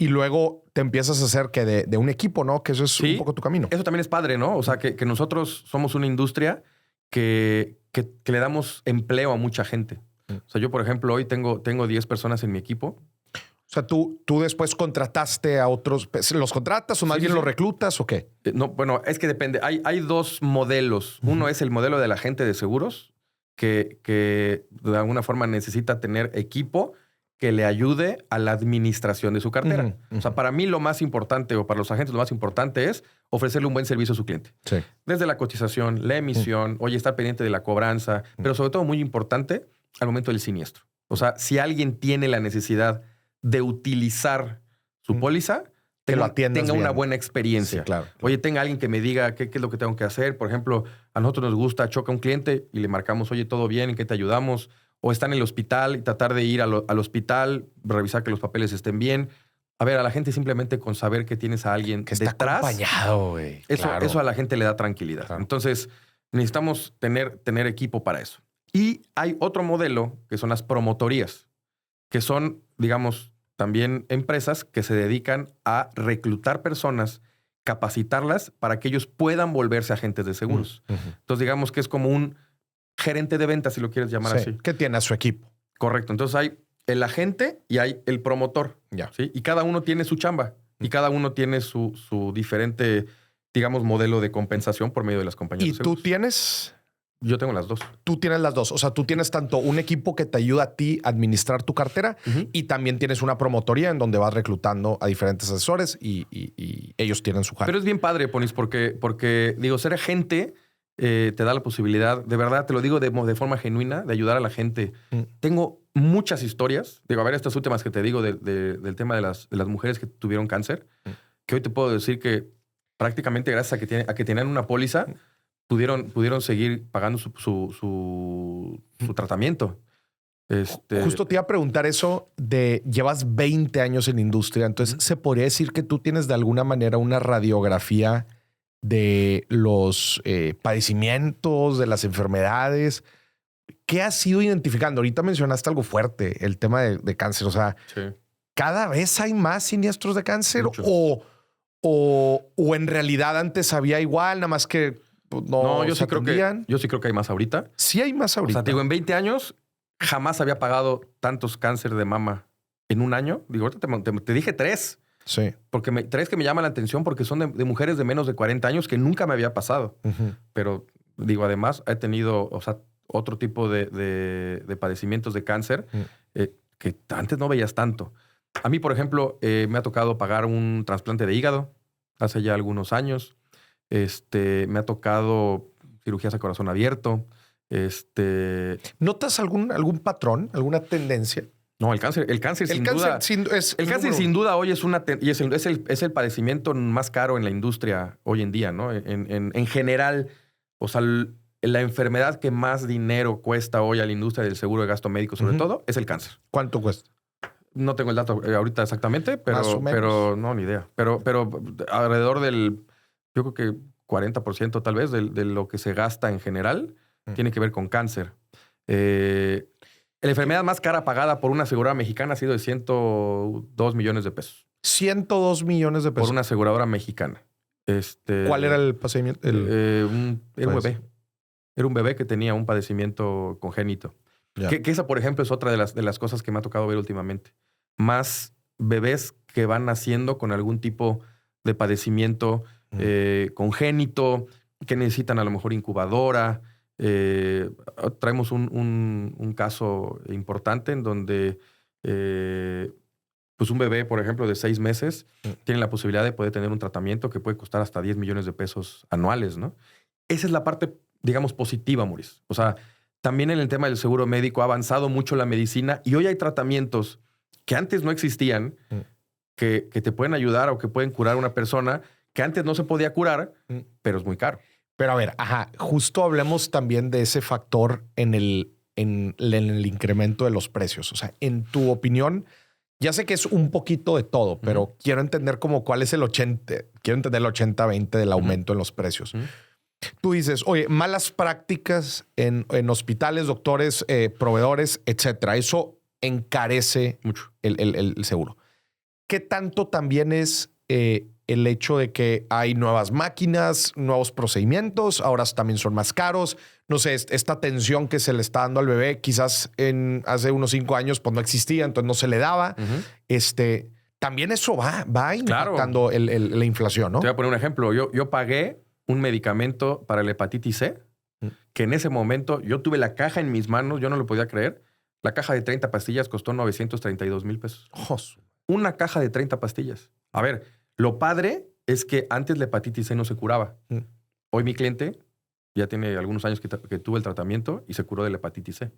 y luego te empiezas a hacer que de un equipo, ¿no? Que eso es un poco tu camino. Eso también es padre, ¿no? O sea, que nosotros somos una industria que le damos empleo a mucha gente. O sea, yo, por ejemplo, hoy tengo 10 personas en mi equipo. O sea, ¿tú después contrataste a otros? ¿Los contratas o más bien los reclutas o qué? No, bueno, es que depende. Hay dos modelos. Uno es el modelo del agente de seguros, que de alguna forma necesita tener equipo que le ayude a la administración de su cartera. O sea, para mí lo más importante, o para los agentes lo más importante es ofrecerle un buen servicio a su cliente. Sí. Desde la cotización, la emisión, oye, estar pendiente de la cobranza, pero sobre todo muy importante al momento del siniestro. O sea, si alguien tiene la necesidad de utilizar su póliza, tenga una buena experiencia. Sí, claro. Oye, tenga alguien que me diga qué es lo que tengo que hacer. Por ejemplo, a nosotros nos gusta, choca un cliente y le marcamos, oye, ¿todo bien? ¿En qué te ayudamos? O está en el hospital y tratar de ir al hospital, revisar que los papeles estén bien. A ver, a la gente simplemente con saber que tienes a alguien que está detrás, acompañado, güey. Eso a la gente le da tranquilidad. Claro. Entonces, necesitamos tener equipo para eso. Y hay otro modelo que son las promotorías, que son, digamos, también empresas que se dedican a reclutar personas, capacitarlas para que ellos puedan volverse agentes de seguros. Entonces, digamos que es como un gerente de ventas, si lo quieres llamar así. Que tiene a su equipo. Correcto. Entonces hay el agente y hay el promotor. ¿Sí? Y cada uno tiene su chamba. Y cada uno tiene su diferente, digamos, modelo de compensación por medio de las compañías de seguros. ¿Y tú tienes? Yo tengo las dos. Tú tienes las dos. O sea, tú tienes tanto un equipo que te ayuda a ti a administrar tu cartera y también tienes una promotoría en donde vas reclutando a diferentes asesores y ellos tienen su jale. Pero es bien padre, Ponis, porque digo, ser agente te da la posibilidad, de verdad, te lo digo de forma genuina, de ayudar a la gente. Tengo muchas historias. Digo, a ver, estas últimas que te digo del tema de las mujeres que tuvieron cáncer, que hoy te puedo decir que prácticamente gracias a que tenían una póliza, pudieron seguir pagando su tratamiento. Justo te iba a preguntar eso llevas 20 años en la industria, entonces se podría decir que tú tienes de alguna manera una radiografía de los padecimientos, de las enfermedades. ¿Qué has ido identificando? Ahorita mencionaste algo fuerte, el tema de cáncer. O sea, ¿cada vez hay más siniestros de cáncer? ¿O en realidad antes había igual, nada más que no yo sí creo que hay más ahorita. Sí hay más ahorita. O sea, te digo, en 20 años jamás había pagado tantos cáncer de mama en un año. Digo, ahorita te dije 3. Sí. Porque 3 que me llaman la atención porque son de mujeres de menos de 40 años que nunca me había pasado. Pero digo, además he tenido, o sea, otro tipo de padecimientos de cáncer que antes no veías tanto. A mí, por ejemplo, me ha tocado pagar un trasplante de hígado hace ya algunos años. Me ha tocado cirugías a corazón abierto. ¿Notas algún patrón, alguna tendencia? No, el cáncer sin duda hoy es el padecimiento más caro en la industria hoy en día, ¿no? En general, o sea, la enfermedad que más dinero cuesta hoy a la industria del seguro de gasto médico, sobre todo, es el cáncer. ¿Cuánto cuesta? No tengo el dato ahorita exactamente, pero no, ni idea. Pero alrededor yo creo que 40% tal vez de lo que se gasta en general tiene que ver con cáncer. La enfermedad más cara pagada por una aseguradora mexicana ha sido de 102 millones de pesos. 102 millones de pesos. Por una aseguradora mexicana. ¿Cuál era el padecimiento? Era un bebé. Era un bebé que tenía un padecimiento congénito. Que esa, por ejemplo, es otra de las cosas que me ha tocado ver últimamente. Más bebés que van naciendo con algún tipo de padecimiento congénito, que necesitan a lo mejor incubadora. traemos un caso importante en donde pues un bebé, por ejemplo, de 6 meses tiene la posibilidad de poder tener un tratamiento que puede costar hasta 10 millones de pesos anuales, ¿no? Esa es la parte, digamos, positiva, Maurice. O sea, también en el tema del seguro médico ha avanzado mucho la medicina y hoy hay tratamientos que antes no existían, que te pueden ayudar o que pueden curar a una persona que antes no se podía curar, pero es muy caro. Pero a ver, justo hablemos también de ese factor en el incremento de los precios. O sea, en tu opinión, ya sé que es un poquito de todo, pero quiero entender como cuál es el 80-20 del aumento en los precios. Tú dices, oye, malas prácticas en hospitales, doctores, proveedores, etcétera. Eso encarece mucho el seguro. ¿Qué tanto también es el hecho de que hay nuevas máquinas, nuevos procedimientos, ahora también son más caros? No sé, esta atención que se le está dando al bebé, quizás hace unos 5 años pues no existía, entonces no se le daba. También eso va impactando la inflación, ¿no? Te voy a poner un ejemplo. Yo pagué un medicamento para la hepatitis C, que en ese momento yo tuve la caja en mis manos, yo no lo podía creer. La caja de 30 pastillas costó 932,000 pesos. Una caja de 30 pastillas. A ver, lo padre es que antes la hepatitis C no se curaba. Hoy mi cliente ya tiene algunos años que tuvo el tratamiento y se curó de la hepatitis C.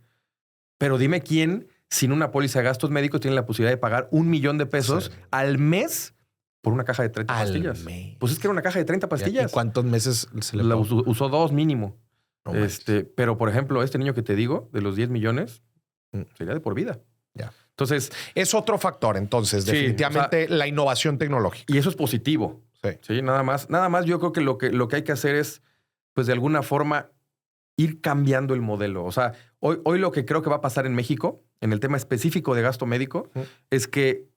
Pero dime quién, sin una póliza de gastos médicos, tiene la posibilidad de pagar 1 millón de pesos al mes por una caja de 30 pastillas. Pues es que era una caja de 30 pastillas. ¿Y cuántos meses se le pagó? Usó 2 mínimo. No pero, por ejemplo, este niño que te digo, de los 10 millones, sería de por vida. Ya. Entonces, es otro factor, entonces, definitivamente, la innovación tecnológica. Y eso es positivo. Sí, nada más yo creo que lo que hay que hacer es, pues, de alguna forma, ir cambiando el modelo. O sea, hoy lo que creo que va a pasar en México, en el tema específico de gasto médico, es que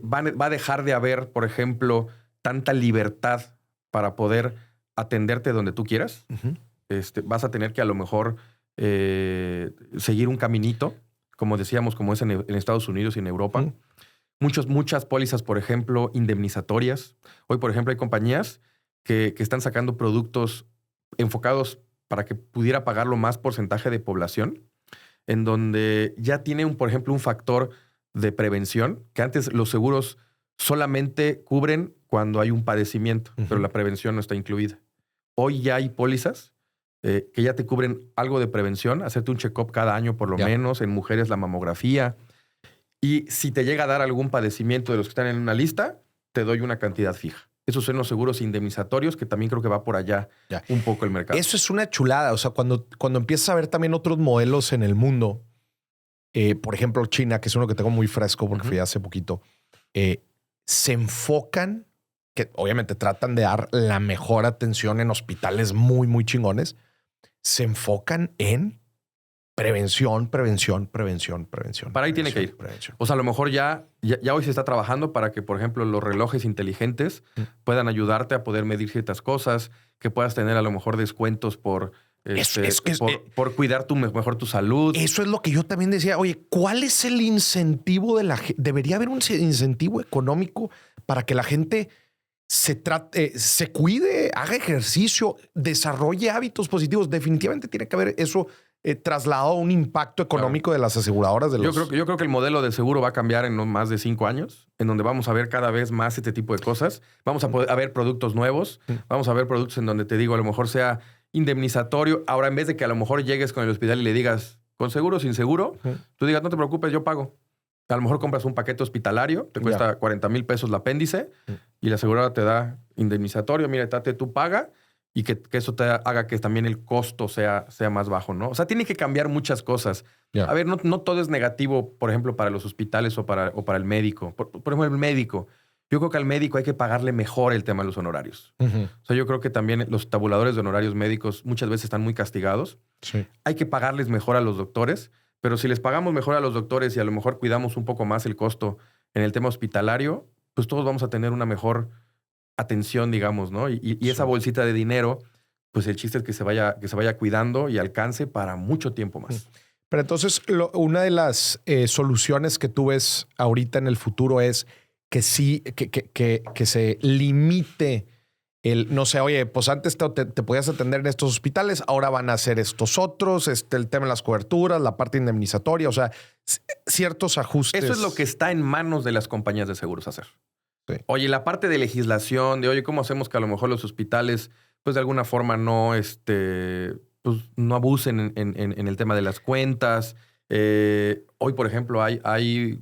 va a dejar de haber, por ejemplo, tanta libertad para poder atenderte donde tú quieras. Vas a tener que a lo mejor seguir un caminito, como decíamos, como es en Estados Unidos y en Europa. Muchas pólizas, por ejemplo, indemnizatorias. Hoy, por ejemplo, hay compañías que están sacando productos enfocados para que pudiera pagarlo más porcentaje de población, en donde ya tiene, por ejemplo, un factor de prevención, que antes los seguros solamente cubren cuando hay un padecimiento, pero la prevención no está incluida. Hoy ya hay pólizas que ya te cubren algo de prevención, hacerte un check-up cada año por lo menos, en mujeres la mamografía. Y si te llega a dar algún padecimiento de los que están en una lista, te doy una cantidad fija. Esos son los seguros indemnizatorios, que también creo que va por allá un poco el mercado. Eso es una chulada. O sea, cuando empiezas a ver también otros modelos en el mundo, por ejemplo, China, que es uno que tengo muy fresco porque fui hace poquito, se enfocan, que obviamente tratan de dar la mejor atención en hospitales muy, muy chingones, se enfocan en prevención. Para ahí tiene que ir. O sea, a lo mejor ya hoy se está trabajando para que, por ejemplo, los relojes inteligentes puedan ayudarte a poder medir ciertas cosas, que puedas tener a lo mejor descuentos por cuidar mejor tu salud. Eso es lo que yo también decía. Oye, ¿cuál es el incentivo de la gente? Debería haber un incentivo económico para que la gente se cuide, haga ejercicio, desarrolle hábitos positivos. Definitivamente tiene que haber eso trasladado a un impacto económico de las aseguradoras. Yo creo que el modelo de seguro va a cambiar en no más de 5 años, en donde vamos a ver cada vez más este tipo de cosas. Vamos a ver productos nuevos. Vamos a ver productos en donde te digo, a lo mejor sea indemnizatorio. Ahora, en vez de que a lo mejor llegues con el hospital y le digas, ¿con seguro o sin seguro? Tú digas, no te preocupes, yo pago. A lo mejor compras un paquete hospitalario, te cuesta 40,000 pesos la apéndice y la aseguradora te da indemnizatorio. Mira, tú paga y que eso te haga que también el costo sea más bajo, ¿no? O sea, tiene que cambiar muchas cosas. A ver, no todo es negativo, por ejemplo, para los hospitales o para el médico. Por ejemplo, el médico. Yo creo que al médico hay que pagarle mejor el tema de los honorarios. O sea, yo creo que también los tabuladores de honorarios médicos muchas veces están muy castigados. Hay que pagarles mejor a los doctores. Pero si les pagamos mejor a los doctores y a lo mejor cuidamos un poco más el costo en el tema hospitalario, pues todos vamos a tener una mejor atención, digamos, ¿no? Y esa bolsita de dinero, pues el chiste es que se vaya cuidando y alcance para mucho tiempo más. Pero entonces, una de las soluciones que tú ves ahorita en el futuro es que sí, que se limite no sé, oye, pues antes te podías atender en estos hospitales, ahora van a ser estos otros, el tema de las coberturas, la parte indemnizatoria, o sea, ciertos ajustes. Eso es lo que está en manos de las compañías de seguros hacer. Sí. Oye, la parte de legislación, de oye, ¿cómo hacemos que a lo mejor los hospitales, pues de alguna forma no, pues, no abusen en el tema de las cuentas? Hoy, por ejemplo, hay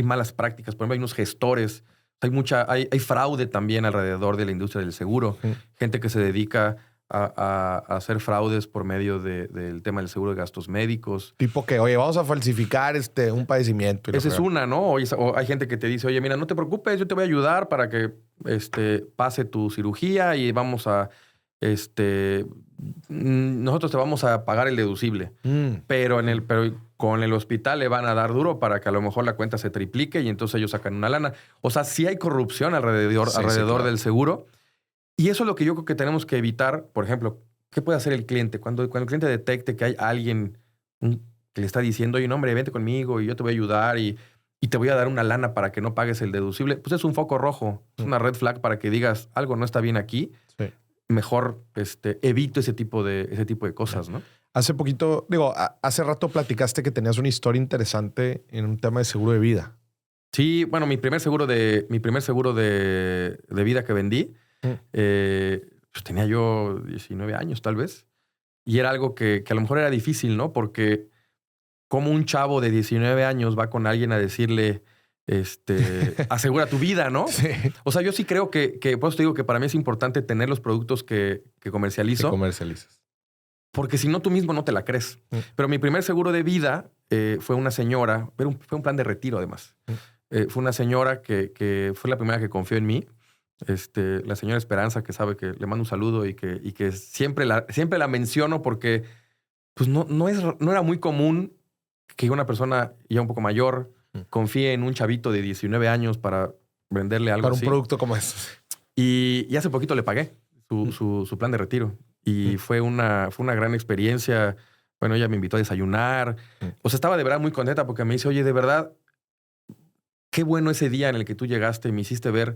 malas prácticas. Por ejemplo, hay unos gestores. Hay fraude también alrededor de la industria del seguro. Gente que se dedica a hacer fraudes por medio del tema del seguro de gastos médicos. Tipo que, oye, vamos a falsificar un padecimiento. Esa es una, ¿no? O hay gente que te dice, oye, mira, no te preocupes, yo te voy a ayudar para que pase tu cirugía y vamos a, nosotros te vamos a pagar el deducible. Pero con el hospital le van a dar duro para que a lo mejor la cuenta se triplique y entonces ellos sacan una lana. O sea, sí hay corrupción alrededor claro. del seguro. Y eso es lo que yo creo que tenemos que evitar. Por ejemplo, ¿qué puede hacer el cliente? Cuando el cliente detecte que hay alguien que le está diciendo, oye, no, hombre, vente conmigo y yo te voy a ayudar y te voy a dar una lana para que no pagues el deducible, pues es un foco rojo. Es una red flag para que digas, algo no está bien aquí. Sí. Mejor evito ese tipo de cosas, ¿no? Hace poquito, hace rato platicaste que tenías una historia interesante en un tema de seguro de vida. Sí, bueno, mi primer seguro de vida que vendí, pues tenía yo 19 años tal vez. Y era algo que a lo mejor era difícil, ¿no? Porque como un chavo de 19 años va con alguien a decirle, asegura tu vida, ¿no? Sí. O sea, yo sí creo que por eso te digo que para mí es importante tener los productos que comercializo. Que comercializas. Porque si no, tú mismo no te la crees. Pero mi primer seguro de vida fue una señora, fue un plan de retiro además. Fue una señora que fue la primera que confió en mí. La señora Esperanza, que sabe que le mando un saludo y que siempre la menciono porque pues no era muy común que una persona ya un poco mayor confíe en un chavito de 19 años para venderle algo para así. Un producto como este. Y hace poquito le pagué su plan de retiro. Y fue una gran experiencia. Bueno, ella me invitó a desayunar. O sea, estaba de verdad muy contenta porque me dice, oye, de verdad, qué bueno ese día en el que tú llegaste y me hiciste ver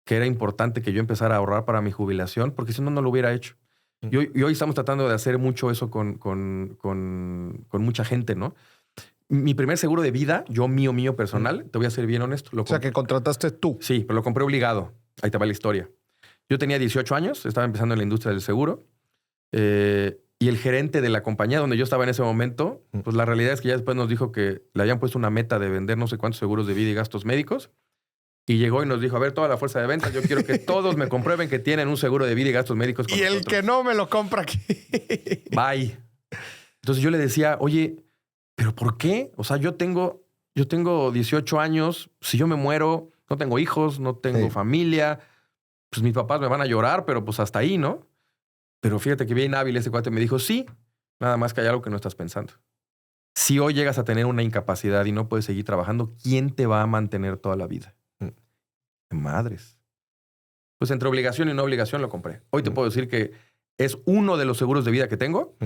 que era importante que yo empezara a ahorrar para mi jubilación, porque si no, no lo hubiera hecho. Y hoy estamos tratando de hacer mucho eso con mucha gente, ¿no? Mi primer seguro de vida, mío personal, te voy a ser bien honesto. O sea, que contrataste tú. Sí, pero lo compré obligado. Ahí te va la historia. Yo tenía 18 años, estaba empezando en la industria del seguro. Y el gerente de la compañía donde yo estaba en ese momento, pues la realidad es que ya después nos dijo que le habían puesto una meta de vender no sé cuántos seguros de vida y gastos médicos. Y llegó y nos dijo, a ver, toda la fuerza de venta, yo quiero que todos me comprueben que tienen un seguro de vida y gastos médicos con nosotros. El que no me lo compra aquí. Bye. Entonces yo le decía, oye, ¿pero por qué? O sea, yo tengo 18 años, si yo me muero, no tengo hijos, no tengo familia, pues mis papás me van a llorar, pero pues hasta ahí, ¿no? Pero fíjate que bien hábil ese cuate me dijo, sí, nada más que hay algo que no estás pensando. Si hoy llegas a tener una incapacidad y no puedes seguir trabajando, ¿quién te va a mantener toda la vida? Madres. Pues entre obligación y no obligación lo compré. Hoy te puedo decir que es uno de los seguros de vida que tengo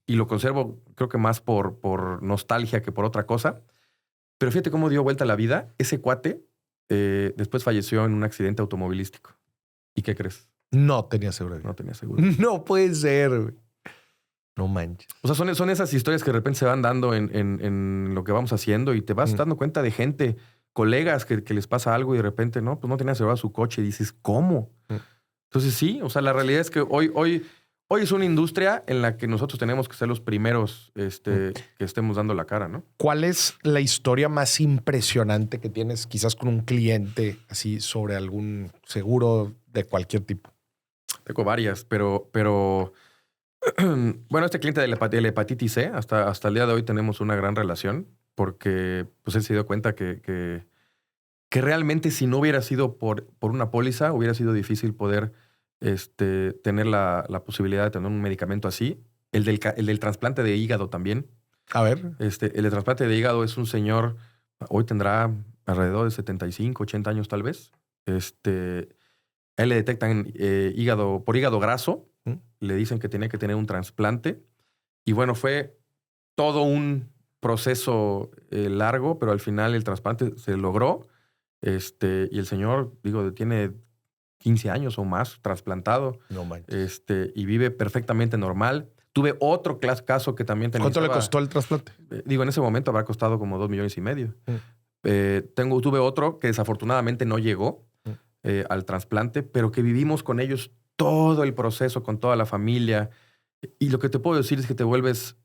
y lo conservo creo que más por nostalgia que por otra cosa. Pero fíjate cómo dio vuelta la vida. Ese cuate después falleció en un accidente automovilístico. ¿Y qué crees? No tenía seguro de vida. No tenía seguro. No puede ser, güey. No manches. O sea, son esas historias que de repente se van dando en lo que vamos haciendo y te vas dando cuenta de gente, colegas que les pasa algo y de repente, no, pues no tenía asegurado su coche y dices, ¿cómo? Entonces sí, o sea, la realidad es que hoy es una industria en la que nosotros tenemos que ser los primeros que estemos dando la cara, ¿no? ¿Cuál es la historia más impresionante que tienes quizás con un cliente así sobre algún seguro de cualquier tipo? Tengo varias, pero bueno, este cliente de la hepatitis C, hasta el día de hoy tenemos una gran relación porque pues él se dio cuenta que realmente si no hubiera sido por una póliza, hubiera sido difícil poder tener la posibilidad de tener un medicamento así. El del trasplante de hígado también. A ver. El de trasplante de hígado es un señor, hoy tendrá alrededor de 75, 80 años tal vez. A él le detectan por hígado graso. Le dicen que tenía que tener un trasplante. Y bueno, fue todo un proceso largo, pero al final el trasplante se logró. Y el señor, tiene 15 años o más trasplantado. No manches. Y vive perfectamente normal. Tuve otro caso que también tenía. ¿Cuánto le costó el trasplante? En ese momento habrá costado como 2,5 millones. Tuve otro que desafortunadamente no llegó al trasplante, pero que vivimos con ellos todo el proceso, con toda la familia. Y lo que te puedo decir es que te vuelves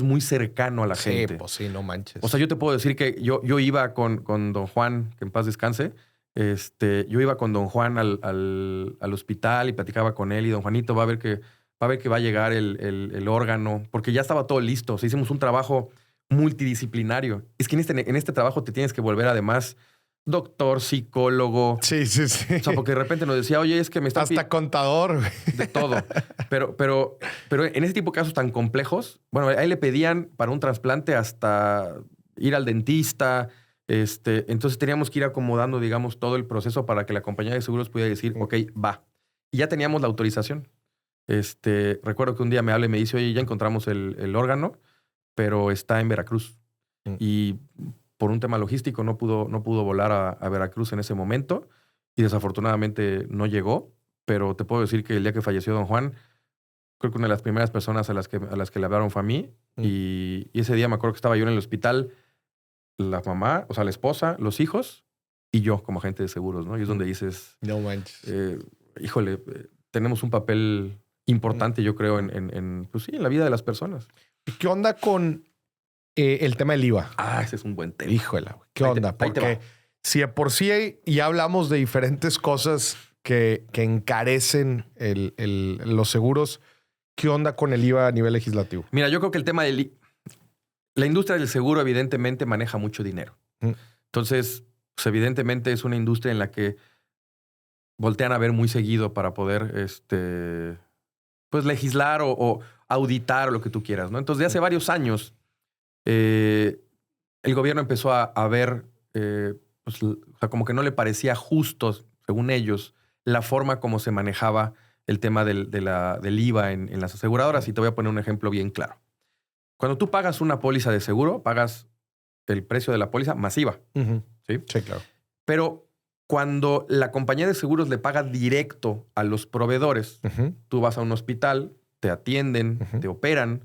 muy cercano a la gente. Sí, pues sí, no manches. O sea, yo te puedo decir que yo iba con don Juan, que en paz descanse. Yo iba con don Juan al hospital y platicaba con él, y don Juanito va a ver que va a llegar el órgano, porque ya estaba todo listo. O sea, hicimos un trabajo multidisciplinario. Es que en este trabajo te tienes que volver además doctor, psicólogo. Sí. O sea, porque de repente nos decía, oye, es que me está... Hasta contador. De todo. Pero en ese tipo de casos tan complejos, bueno, a él le pedían para un trasplante hasta ir al dentista. Entonces teníamos que ir acomodando, digamos, todo el proceso para que la compañía de seguros pudiera decir, ok, va. Y ya teníamos la autorización. Recuerdo que un día me habla y me dice, oye, ya encontramos el órgano, pero está en Veracruz. Y por un tema logístico no pudo volar a Veracruz en ese momento y desafortunadamente no llegó. Pero te puedo decir que el día que falleció don Juan, creo que una de las primeras personas a las que le hablaron fue a mí. Y ese día me acuerdo que estaba yo en el hospital, la mamá, o sea, la esposa, los hijos y yo como agente de seguros, ¿no? Y es donde dices... No manches. Híjole, tenemos un papel importante, yo creo, en la vida de las personas. ¿Y qué onda con el tema del IVA? Ese es un buen tema. Híjole, ¿qué onda? Porque si de por sí ya hablamos de diferentes cosas que encarecen los seguros, ¿qué onda con el IVA a nivel legislativo? Mira, yo creo que el tema la industria del seguro evidentemente maneja mucho dinero. Entonces, pues evidentemente es una industria en la que voltean a ver muy seguido para poder pues legislar o auditar o lo que tú quieras, ¿no? Entonces, de hace varios años, el gobierno empezó a ver, pues, o sea, como que no le parecía justo, según ellos, la forma como se manejaba el tema del IVA en las aseguradoras. Y te voy a poner un ejemplo bien claro. Cuando tú pagas una póliza de seguro, pagas el precio de la póliza masiva. ¿Sí? Sí, claro. Pero cuando la compañía de seguros le paga directo a los proveedores, tú vas a un hospital, te atienden, te operan,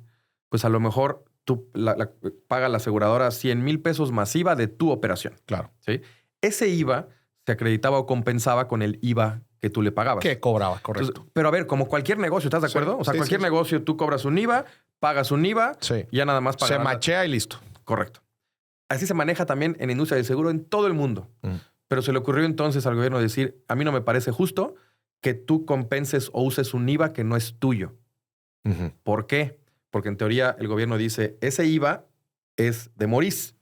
pues a lo mejor tú paga la aseguradora 100,000 pesos masiva de tu operación. Claro. ¿Sí? Ese IVA se acreditaba o compensaba con el IVA que tú le pagabas. Que cobraba, correcto. Entonces, pero a ver, como cualquier negocio, ¿estás de acuerdo? Sí, o sea, cualquier negocio, tú cobras un IVA, pagas un IVA, ya nada más pagas. Se machea y listo. Correcto. Así se maneja también en la industria del seguro en todo el mundo. Pero se le ocurrió entonces al gobierno decir, a mí no me parece justo que tú compenses o uses un IVA que no es tuyo. ¿Por qué? Porque en teoría el gobierno dice, ese IVA es de Morís,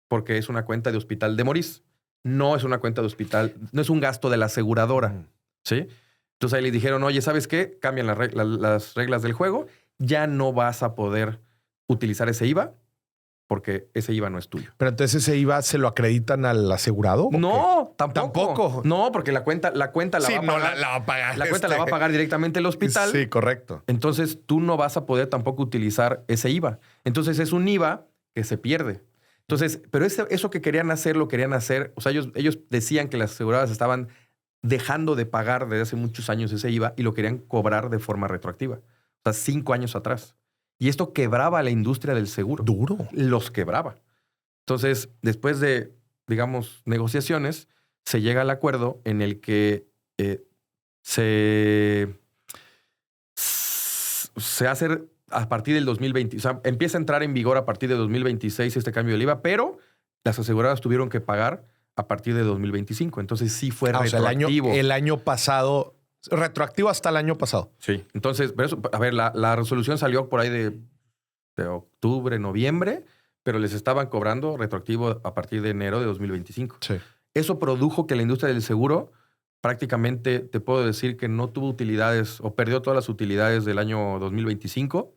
porque es una cuenta de hospital de Morís. No es una cuenta de hospital, no es un gasto de la aseguradora. ¿Sí? Entonces ahí le dijeron, oye, ¿sabes qué? Cambian las reglas del juego. Ya no vas a poder utilizar ese IVA porque ese IVA no es tuyo. Pero entonces ese IVA se lo acreditan al asegurado. No, tampoco. No, porque la cuenta la va a pagar. La va a pagar. La cuenta la va a pagar directamente el hospital. Sí, correcto. Entonces tú no vas a poder tampoco utilizar ese IVA. Entonces es un IVA que se pierde. Entonces, pero eso que querían hacer, lo querían hacer. O sea, ellos decían que las aseguradoras estaban dejando de pagar desde hace muchos años ese IVA y lo querían cobrar de forma retroactiva. O sea, 5 años atrás. Y esto quebraba a la industria del seguro. Duro. Los quebraba. Entonces, después de, digamos, negociaciones, se llega al acuerdo en el que se hace a partir del 2020. O sea, empieza a entrar en vigor a partir de 2026 este cambio del IVA, pero las aseguradoras tuvieron que pagar a partir de 2025. Entonces sí fue retroactivo. O sea, el año pasado, retroactivo hasta el año pasado. Sí. Entonces, pero eso, a ver, la resolución salió por ahí de octubre, noviembre, pero les estaban cobrando retroactivo a partir de enero de 2025. Sí. Eso produjo que la industria del seguro prácticamente, te puedo decir que no tuvo utilidades o perdió todas las utilidades del año 2025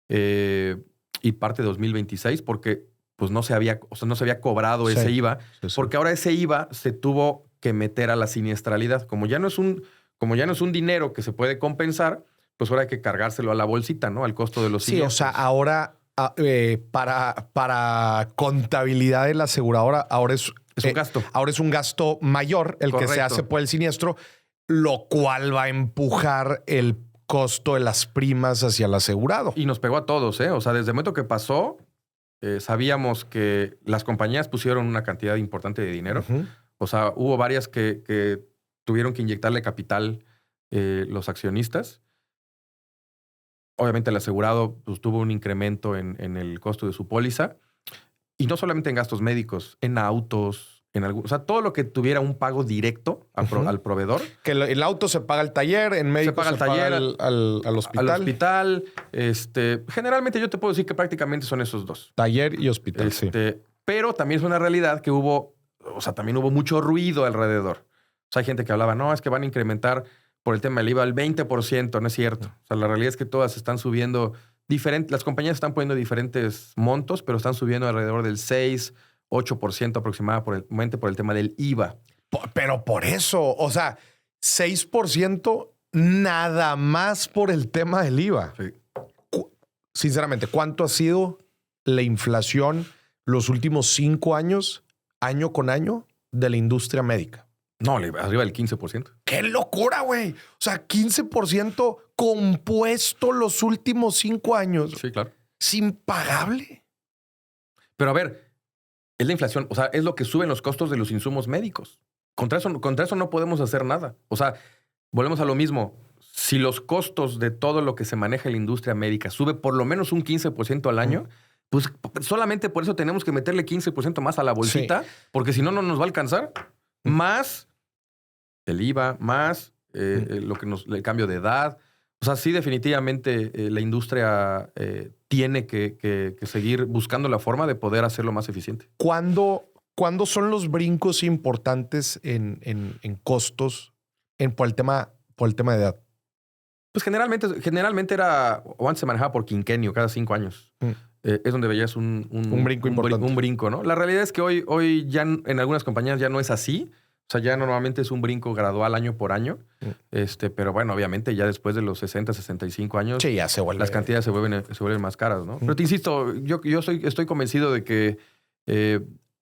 y parte de 2026 porque pues no se había cobrado ese IVA, porque ahora ese IVA se tuvo que meter a la siniestralidad. Como ya no es un dinero que se puede compensar, pues ahora hay que cargárselo a la bolsita, ¿no? Al costo de los siniestros. O sea, ahora para contabilidad de la aseguradora, ahora es un gasto. Ahora es un gasto mayor el Correcto. Que se hace por el siniestro. lo cual va a empujar el costo de las primas hacia el asegurado. Y nos pegó a todos, ¿eh? O sea, desde el momento que pasó, sabíamos que las compañías pusieron una cantidad importante de dinero. Ujú. O sea, hubo varias que tuvieron que inyectarle capital los accionistas. Obviamente el asegurado pues, tuvo un incremento en el costo de su póliza. Y no solamente en gastos médicos, en autos, o sea, todo lo que tuviera un pago directo al proveedor. Que el auto se paga al taller, en médico se paga al hospital. Al hospital. Generalmente yo te puedo decir que prácticamente son esos dos. Taller y hospital, sí. Pero también es una realidad que también hubo mucho ruido alrededor. O sea, hay gente que hablaba, no, es que van a incrementar por el tema del IVA el 20%, no es cierto. O sea, la realidad es que todas están subiendo las compañías están poniendo diferentes montos, pero están subiendo alrededor del 6, 8% aproximadamente por el tema del IVA. Pero por eso, o sea, 6% nada más por el tema del IVA. Sí. Sinceramente, ¿cuánto ha sido la inflación los últimos 5 años, año con año, de la industria médica? No, arriba del 15%. ¡Qué locura, güey! O sea, 15% compuesto los últimos 5 años. Sí, claro. Es impagable. Pero a ver, es la inflación. O sea, es lo que suben los costos de los insumos médicos. Contra eso no podemos hacer nada. O sea, volvemos a lo mismo. Si los costos de todo lo que se maneja en la industria médica sube por lo menos un 15% al año, pues solamente por eso tenemos que meterle 15% más a la bolsita, porque si no, no nos va a alcanzar. Más el IVA, más el cambio de edad. O sea, sí, definitivamente la industria tiene que seguir buscando la forma de poder hacerlo más eficiente. ¿Cuándo son los brincos importantes en costos por el tema de edad? Pues generalmente era, o antes se manejaba por quinquenio, cada 5 años. Es donde veías un brinco importante. Un brinco, ¿no? La realidad es que hoy ya en algunas compañías ya no es así. O sea, ya normalmente es un brinco gradual año por año. Pero bueno, obviamente ya después de los 60, 65 años, sí, ya las cantidades se vuelven más caras, ¿no? Pero te insisto, yo estoy convencido de que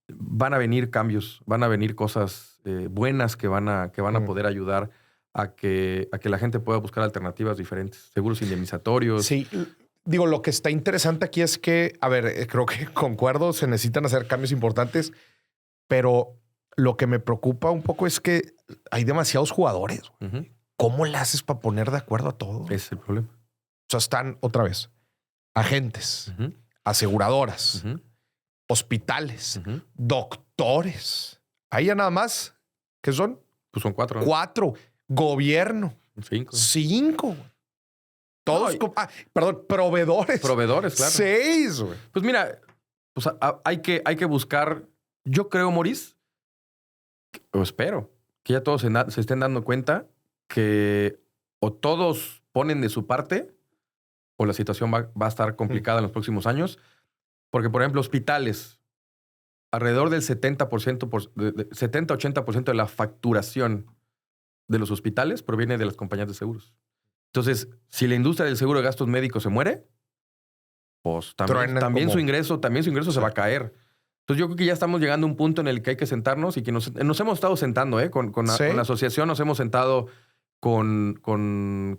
van a venir cambios, van a venir cosas buenas que van a poder ayudar a que la gente pueda buscar alternativas diferentes, seguros indemnizatorios. Sí, digo, lo que está interesante aquí es que, a ver, creo que concuerdo, se necesitan hacer cambios importantes, pero lo que me preocupa un poco es que hay demasiados jugadores. Uh-huh. ¿Cómo le haces para poner de acuerdo a todos? Ese es el problema. O sea, están otra vez agentes, uh-huh, aseguradoras, uh-huh, hospitales, uh-huh, doctores. Ahí ya nada más. ¿Qué son? Pues son 4. ¿no? 4. Gobierno. 5. 5. Todos, proveedores. Proveedores, claro. 6, güey. Pues mira, pues hay que buscar. Yo creo, Maurice, o espero, que ya todos se estén dando cuenta que o todos ponen de su parte o la situación va a estar complicada en los próximos años. Porque, por ejemplo, hospitales, alrededor del 70-80% de la facturación de los hospitales proviene de las compañías de seguros. Entonces, si la industria del seguro de gastos médicos se muere, pues también su ingreso se va a caer. Entonces, yo creo que ya estamos llegando a un punto en el que hay que sentarnos y que nos hemos estado sentando, con la asociación, nos hemos sentado con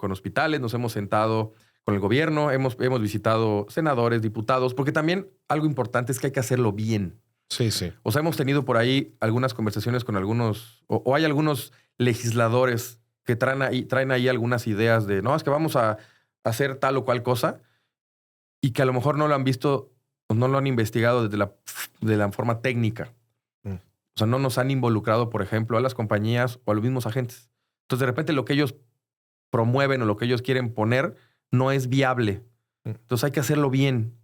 hospitales, nos hemos sentado con el gobierno, hemos visitado senadores, diputados, porque también algo importante es que hay que hacerlo bien. Sí, sí. O sea, hemos tenido por ahí algunas conversaciones con algunos, o hay algunos legisladores que traen ahí algunas ideas de, no, es que vamos a hacer tal o cual cosa y que a lo mejor no lo han visto, no lo han investigado de la forma técnica. O sea, no nos han involucrado, por ejemplo, a las compañías o a los mismos agentes. Entonces, de repente, lo que ellos promueven o lo que ellos quieren poner no es viable. Entonces, hay que hacerlo bien.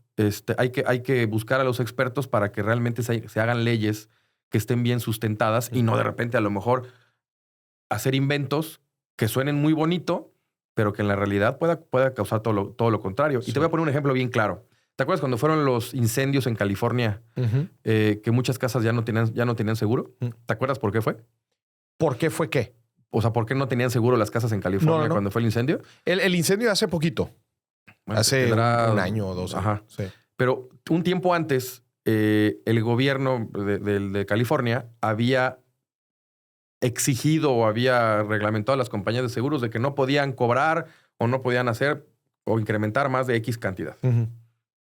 Hay que buscar a los expertos para que realmente se hagan leyes que estén bien sustentadas y no de repente a lo mejor hacer inventos que suenen muy bonito, pero que en la realidad pueda causar todo lo contrario. Sí. Y te voy a poner un ejemplo bien claro. ¿Te acuerdas cuando fueron los incendios en California, que muchas casas ya no tenían seguro? ¿Te acuerdas por qué fue? ¿Por qué fue qué? O sea, ¿por qué no tenían seguro las casas en California cuando fue el incendio? El incendio hace poquito. Bueno, hace un año o 2 años. Ajá. Sí. Pero un tiempo antes, el gobierno de California había exigido o había reglamentado a las compañías de seguros de que no podían cobrar o no podían hacer o incrementar más de X cantidad.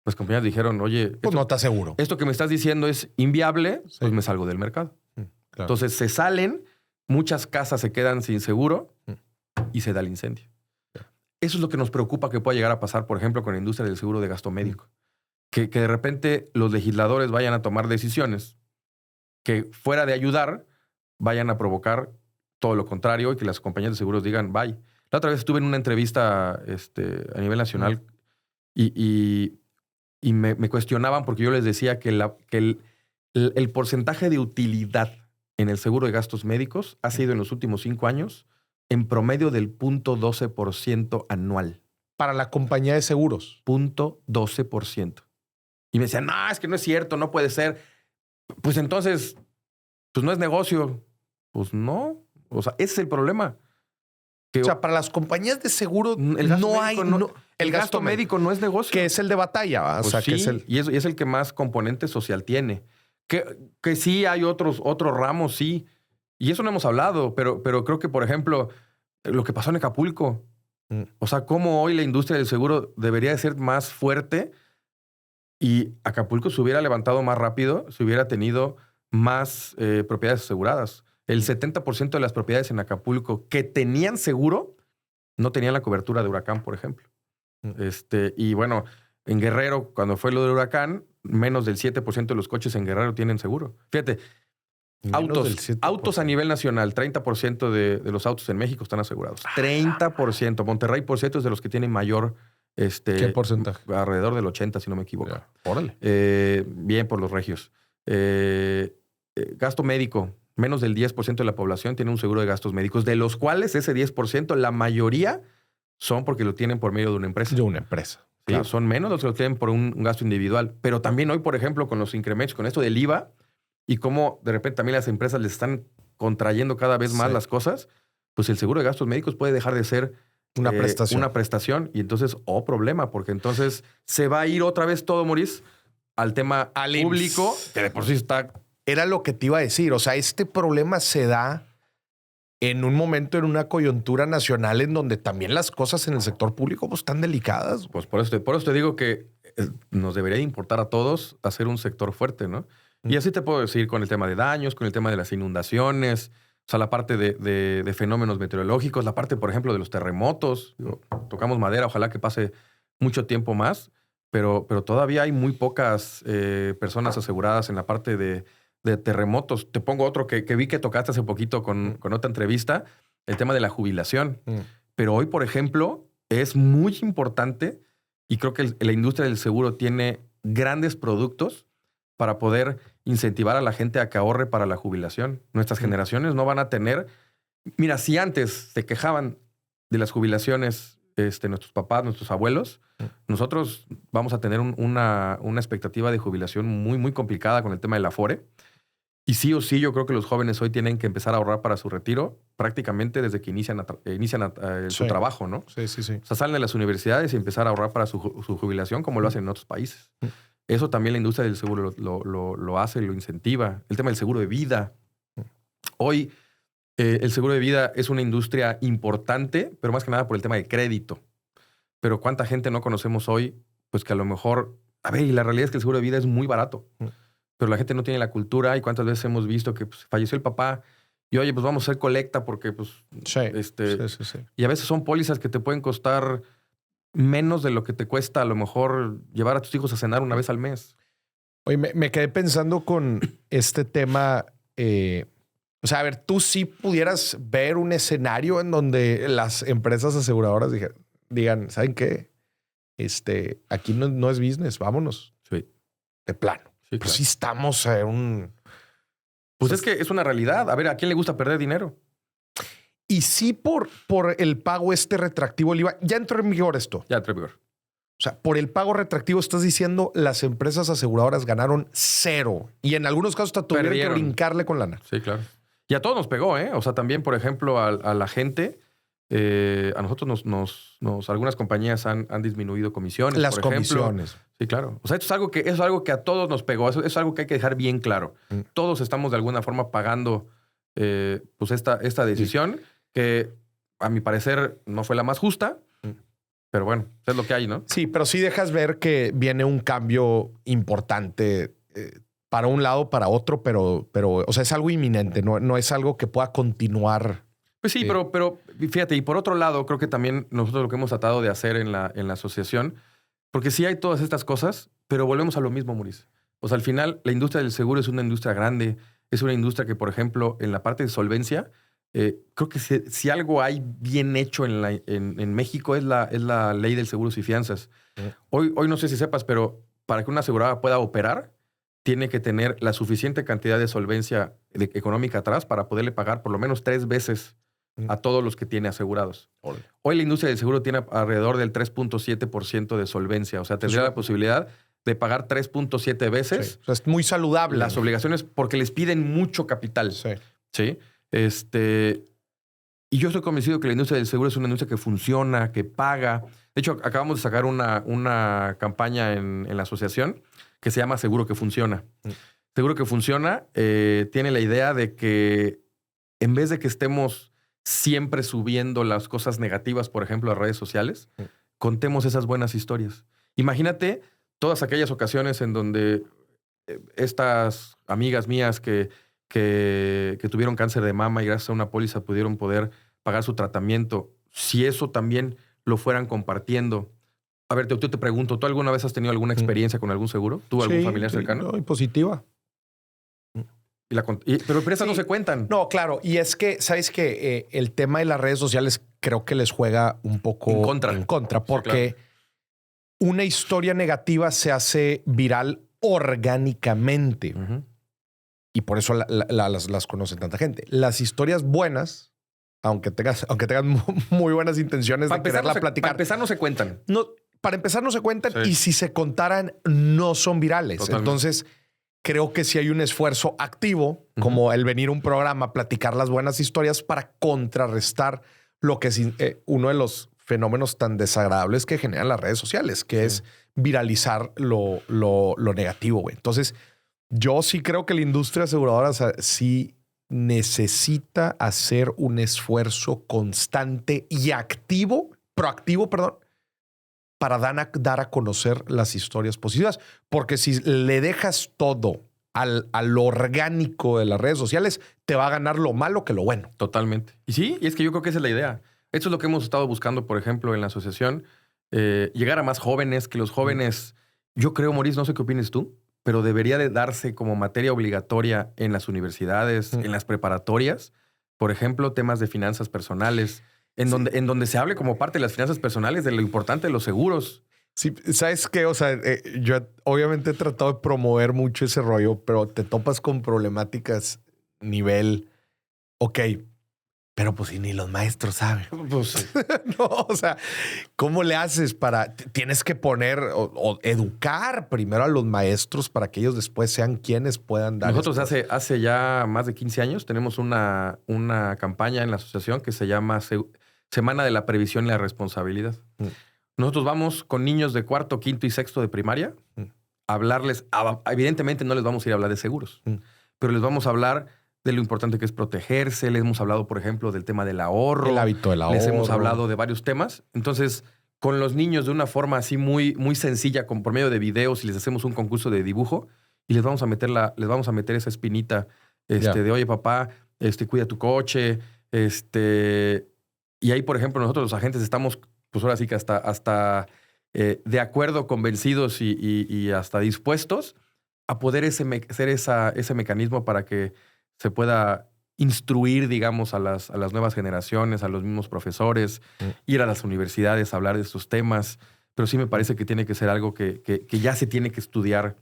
Las compañías dijeron, oye, pues no te aseguro. Esto que me estás diciendo es inviable, pues me salgo del mercado. Claro. Entonces se salen, muchas casas se quedan sin seguro y se da el incendio. Eso es lo que nos preocupa que pueda llegar a pasar, por ejemplo, con la industria del seguro de gasto médico. Que de repente los legisladores vayan a tomar decisiones que fuera de ayudar, vayan a provocar todo lo contrario y que las compañías de seguros digan, bye. La otra vez estuve en una entrevista a nivel nacional y me cuestionaban porque yo les decía que el porcentaje de utilidad en el seguro de gastos médicos ha sido en los últimos 5 años en promedio del 0.12% anual. Para la compañía de seguros. 0.12%. Y me decían, no, es que no es cierto, no puede ser. Pues entonces, pues no es negocio. Pues no. O sea, ese es el problema. O sea, para las compañías de seguro no hay... el gasto médico no es negocio. Que es el de batalla. Pues o sea, sí, que es el... y es el que más componente social tiene. Que sí hay otros ramos, sí. Y eso no hemos hablado, pero creo que, por ejemplo, lo que pasó en Acapulco. O sea, cómo hoy la industria del seguro debería de ser más fuerte y Acapulco se hubiera levantado más rápido, se hubiera tenido más propiedades aseguradas. El 70% de las propiedades en Acapulco que tenían seguro no tenían la cobertura de huracán, por ejemplo. Y bueno, en Guerrero, cuando fue lo del huracán, menos del 7% de los coches en Guerrero tienen seguro. Fíjate, autos a nivel nacional, 30% de los autos en México están asegurados. 30%. Monterrey, por cierto, es de los que tienen mayor... ¿Qué porcentaje? Alrededor del 80%, si no me equivoco. Yeah. Órale. Bien por los regios. Gasto médico. Menos del 10% de la población tiene un seguro de gastos médicos, de los cuales ese 10%, la mayoría son porque lo tienen por medio de una empresa. De una empresa. Sí, claro. Son menos los que lo tienen por un gasto individual. Pero también hoy, por ejemplo, con los incrementos, con esto del IVA y cómo de repente también las empresas les están contrayendo cada vez más las cosas, pues el seguro de gastos médicos puede dejar de ser una prestación. Y entonces, problema, porque entonces se va a ir otra vez todo, Maurice, al tema público, que de por sí está... Era lo que te iba a decir. O sea, este problema se da en un momento, en una coyuntura nacional en donde también las cosas en el sector público pues, están delicadas. Pues por eso te digo que nos debería importar a todos hacer un sector fuerte, ¿no? Y así te puedo decir con el tema de daños, con el tema de las inundaciones, o sea, la parte de fenómenos meteorológicos, la parte, por ejemplo, de los terremotos. Tocamos madera, ojalá que pase mucho tiempo más, pero todavía hay muy pocas personas aseguradas en la parte de terremotos. Te pongo otro que vi que tocaste hace poquito con otra entrevista, el tema de la jubilación. Pero hoy, por ejemplo, es muy importante y creo que la industria del seguro tiene grandes productos para poder incentivar a la gente a que ahorre para la jubilación. Nuestras generaciones no van a tener... Mira, si antes se quejaban de las jubilaciones nuestros papás, nuestros abuelos, nosotros vamos a tener una expectativa de jubilación muy, muy complicada con el tema del Afore. Y sí o sí, yo creo que los jóvenes hoy tienen que empezar a ahorrar para su retiro prácticamente desde que inician su trabajo, ¿no? Sí. O sea, salen de las universidades y empezar a ahorrar para su jubilación como lo hacen en otros países. Eso también la industria del seguro lo hace, lo incentiva. El tema del seguro de vida. Hoy el seguro de vida es una industria importante, pero más que nada por el tema de crédito. Pero ¿cuánta gente no conocemos hoy? Pues que a lo mejor... A ver, y la realidad es que el seguro de vida es muy barato. Pero la gente no tiene la cultura y cuántas veces hemos visto que pues, falleció el papá y oye, pues vamos a hacer colecta porque pues... Sí. Y a veces son pólizas que te pueden costar menos de lo que te cuesta a lo mejor llevar a tus hijos a cenar una vez al mes. Oye, me quedé pensando con este tema. O sea, a ver, tú sí pudieras ver un escenario en donde las empresas aseguradoras digan, ¿saben qué? Aquí no es business, vámonos. Sí. De plano. Sí, pues sí estamos en un... Pues es que es una realidad. A ver, ¿a quién le gusta perder dinero? Y sí por el pago retractivo del IVA. Ya entró en vigor esto. Ya entró en vigor. O sea, por el pago retractivo estás diciendo las empresas aseguradoras ganaron 0. Y en algunos casos hasta tuvieron que brincarle con lana. Sí, claro. Y a todos nos pegó, ¿eh? O sea, también, por ejemplo, a la gente... a nosotros algunas compañías han disminuido comisiones. Las por ejemplo. comisiones. Sí, claro. O sea, esto es algo que a todos nos pegó. Eso es algo que hay que dejar bien claro. Todos estamos de alguna forma pagando pues esta decisión que a mi parecer no fue la más justa, pero bueno, es lo que hay, ¿no? Sí, pero sí dejas ver que viene un cambio importante para un lado, para otro, pero o sea, es algo inminente, no es algo que pueda continuar. Pues sí, pero fíjate, y por otro lado, creo que también nosotros lo que hemos tratado de hacer en la asociación, porque sí hay todas estas cosas, pero volvemos a lo mismo, Mauricio. O sea, al final, la industria del seguro es una industria grande, es una industria que, por ejemplo, en la parte de solvencia, creo que si algo hay bien hecho en México es la ley del seguros y fianzas. Hoy no sé si sepas, pero para que una aseguradora pueda operar, tiene que tener la suficiente cantidad de solvencia económica atrás para poderle pagar por lo menos 3 veces a todos los que tiene asegurados. Hoy la industria del seguro tiene alrededor del 3.7% de solvencia. O sea, tendría la posibilidad de pagar 3.7 veces. Sí. O sea, es muy saludable. Las obligaciones porque les piden mucho capital. Sí. ¿Sí? Y yo estoy convencido que la industria del seguro es una industria que funciona, que paga. De hecho, acabamos de sacar una campaña en la asociación que se llama Seguro que Funciona. Seguro que Funciona tiene la idea de que en vez de que estemos siempre subiendo las cosas negativas, por ejemplo, a redes sociales, contemos esas buenas historias. Imagínate todas aquellas ocasiones en donde estas amigas mías que tuvieron cáncer de mama y gracias a una póliza pudieron poder pagar su tratamiento, si eso también lo fueran compartiendo. A ver, yo te pregunto, ¿tú alguna vez has tenido alguna experiencia con algún seguro? ¿Tú algún familiar cercano? No, y positiva. Pero esas no se cuentan. No, claro. Y es que, ¿sabes qué? El tema de las redes sociales creo que les juega un poco en contra porque una historia negativa se hace viral orgánicamente. Y por eso las conoce tanta gente. Las historias buenas, aunque tengan muy buenas intenciones de quererla platicar. Para empezar, no se cuentan. No, para empezar, no se cuentan. Sí. Y si se contaran, no son virales. Totalmente. Entonces, creo que sí hay un esfuerzo activo, como el venir a un programa a platicar las buenas historias para contrarrestar lo que es uno de los fenómenos tan desagradables que generan las redes sociales, que es viralizar lo negativo, güey. Entonces, yo sí creo que la industria aseguradora sí necesita hacer un esfuerzo constante y proactivo, para dar a conocer las historias positivas. Porque si le dejas todo al orgánico de las redes sociales, te va a ganar lo malo que lo bueno. Totalmente. Y sí, y es que yo creo que esa es la idea. Esto es lo que hemos estado buscando, por ejemplo, en la asociación. Llegar a más jóvenes, que los jóvenes... Yo creo, Maurice, no sé qué opines tú, pero debería de darse como materia obligatoria en las universidades, en las preparatorias, por ejemplo, temas de finanzas personales, en donde se hable como parte de las finanzas personales de lo importante de los seguros. Sí, ¿sabes qué? O sea, yo obviamente he tratado de promover mucho ese rollo, pero te topas con problemáticas nivel, ok, pero pues si ni los maestros saben. Pues no, o sea, ¿cómo le haces para... Tienes que poner o educar primero a los maestros para que ellos después sean quienes puedan dar... Nosotros hace ya más de 15 años tenemos una campaña en la asociación que se llama Semana de la Previsión y la Responsabilidad. Nosotros vamos con niños de cuarto, quinto y sexto de primaria a hablarles... Evidentemente no les vamos a ir a hablar de seguros, pero les vamos a hablar de lo importante que es protegerse. Les hemos hablado, por ejemplo, del tema del ahorro. El hábito del ahorro. Les hemos hablado de varios temas. Entonces, con los niños de una forma así muy, muy sencilla, por medio de videos, y les hacemos un concurso de dibujo y les vamos a meter esa espinita de, oye, papá, cuida tu coche. Y ahí, por ejemplo, nosotros los agentes estamos, pues ahora sí que hasta de acuerdo, convencidos y hasta dispuestos a poder hacer ese mecanismo para que se pueda instruir, digamos, a las nuevas generaciones, a los mismos profesores, ir a las universidades a hablar de estos temas. Pero sí me parece que tiene que ser algo que ya se tiene que estudiar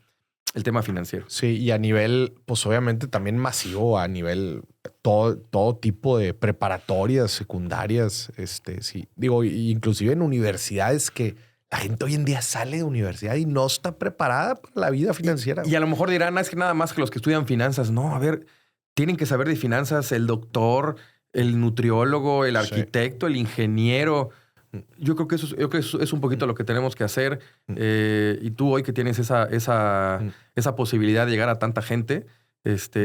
el tema financiero. Sí, y a nivel, pues obviamente también masivo, a nivel todo tipo de preparatorias, secundarias, sí. Digo, inclusive en universidades que la gente hoy en día sale de universidad y no está preparada para la vida financiera. Y a lo mejor dirán, es que nada más que los que estudian finanzas. No, a ver... Tienen que saber de finanzas el doctor, el nutriólogo, el arquitecto, el ingeniero. Yo creo que eso es un poquito lo que tenemos que hacer. Y tú hoy que tienes esa posibilidad de llegar a tanta gente,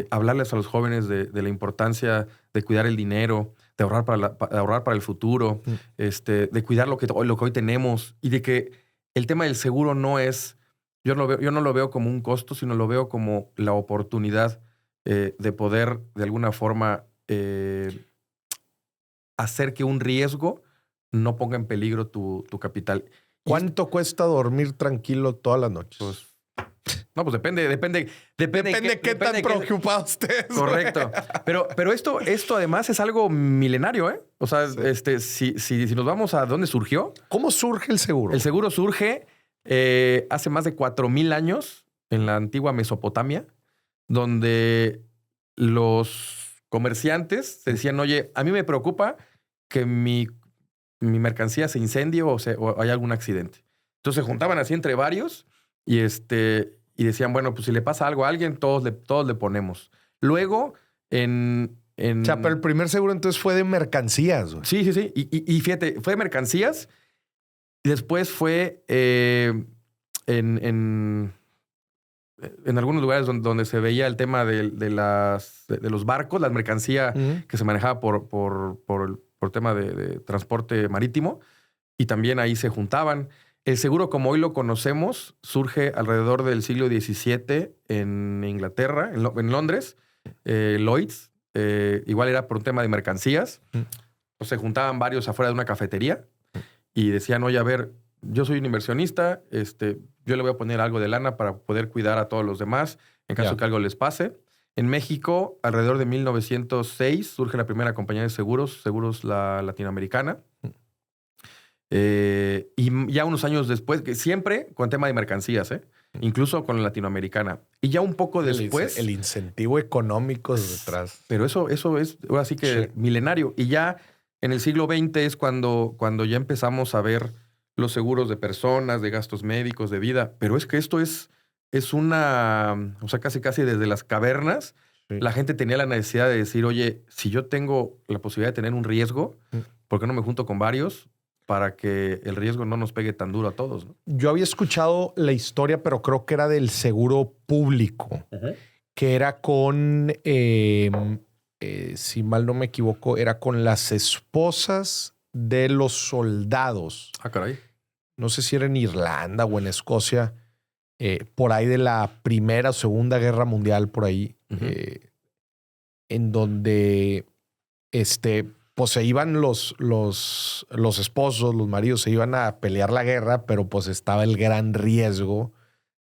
hablarles a los jóvenes de la importancia de cuidar el dinero, de ahorrar ahorrar para el futuro, de cuidar lo que hoy tenemos y de que el tema del seguro no es, yo no lo veo como un costo, sino lo veo como la oportunidad de poder de alguna forma hacer que un riesgo no ponga en peligro tu capital. ¿Cuánto cuesta dormir tranquilo todas las noches? Pues depende qué tan preocupado estés. Correcto. Pero esto además es algo milenario, ¿eh? O sea, sí. si nos vamos a dónde surgió. ¿Cómo surge el seguro? El seguro surge hace más de 4,000 años en la antigua Mesopotamia, donde los comerciantes se decían, oye, a mí me preocupa que mi mercancía se incendie o hay algún accidente. Entonces se juntaban así entre varios y decían, bueno, pues si le pasa algo a alguien, todos le ponemos. Luego, O sea, pero el primer seguro entonces fue de mercancías. Güey. Sí. Y fíjate, fue de mercancías y después fue en algunos lugares donde se veía el tema de los barcos, la mercancía que se manejaba por tema de transporte marítimo, y también ahí se juntaban. El seguro, como hoy lo conocemos, surge alrededor del siglo XVII en Inglaterra, en Londres. Lloyd's, igual era por un tema de mercancías. Pues se juntaban varios afuera de una cafetería y decían, oye, a ver, yo soy un inversionista, yo le voy a poner algo de lana para poder cuidar a todos los demás en caso que algo les pase. En México, alrededor de 1906, surge la primera compañía de seguros la latinoamericana. Y ya unos años después, que siempre con tema de mercancías, incluso con la latinoamericana. Y ya un poco después... El incentivo económico detrás. Pero eso es ahora sí que milenario. Y ya en el siglo XX es cuando ya empezamos a ver los seguros de personas, de gastos médicos, de vida. Pero es que esto es una... O sea, casi desde las cavernas, la gente tenía la necesidad de decir, oye, si yo tengo la posibilidad de tener un riesgo, ¿por qué no me junto con varios? Para que el riesgo no nos pegue tan duro a todos, ¿no? Yo había escuchado la historia, pero creo que era del seguro público, que era con, si mal no me equivoco, era con las esposas de los soldados. Ah, caray. No sé si era en Irlanda o en Escocia, por ahí de la Primera o Segunda Guerra Mundial, por ahí, en donde pues se iban los esposos, los maridos se iban a pelear la guerra, pero pues estaba el gran riesgo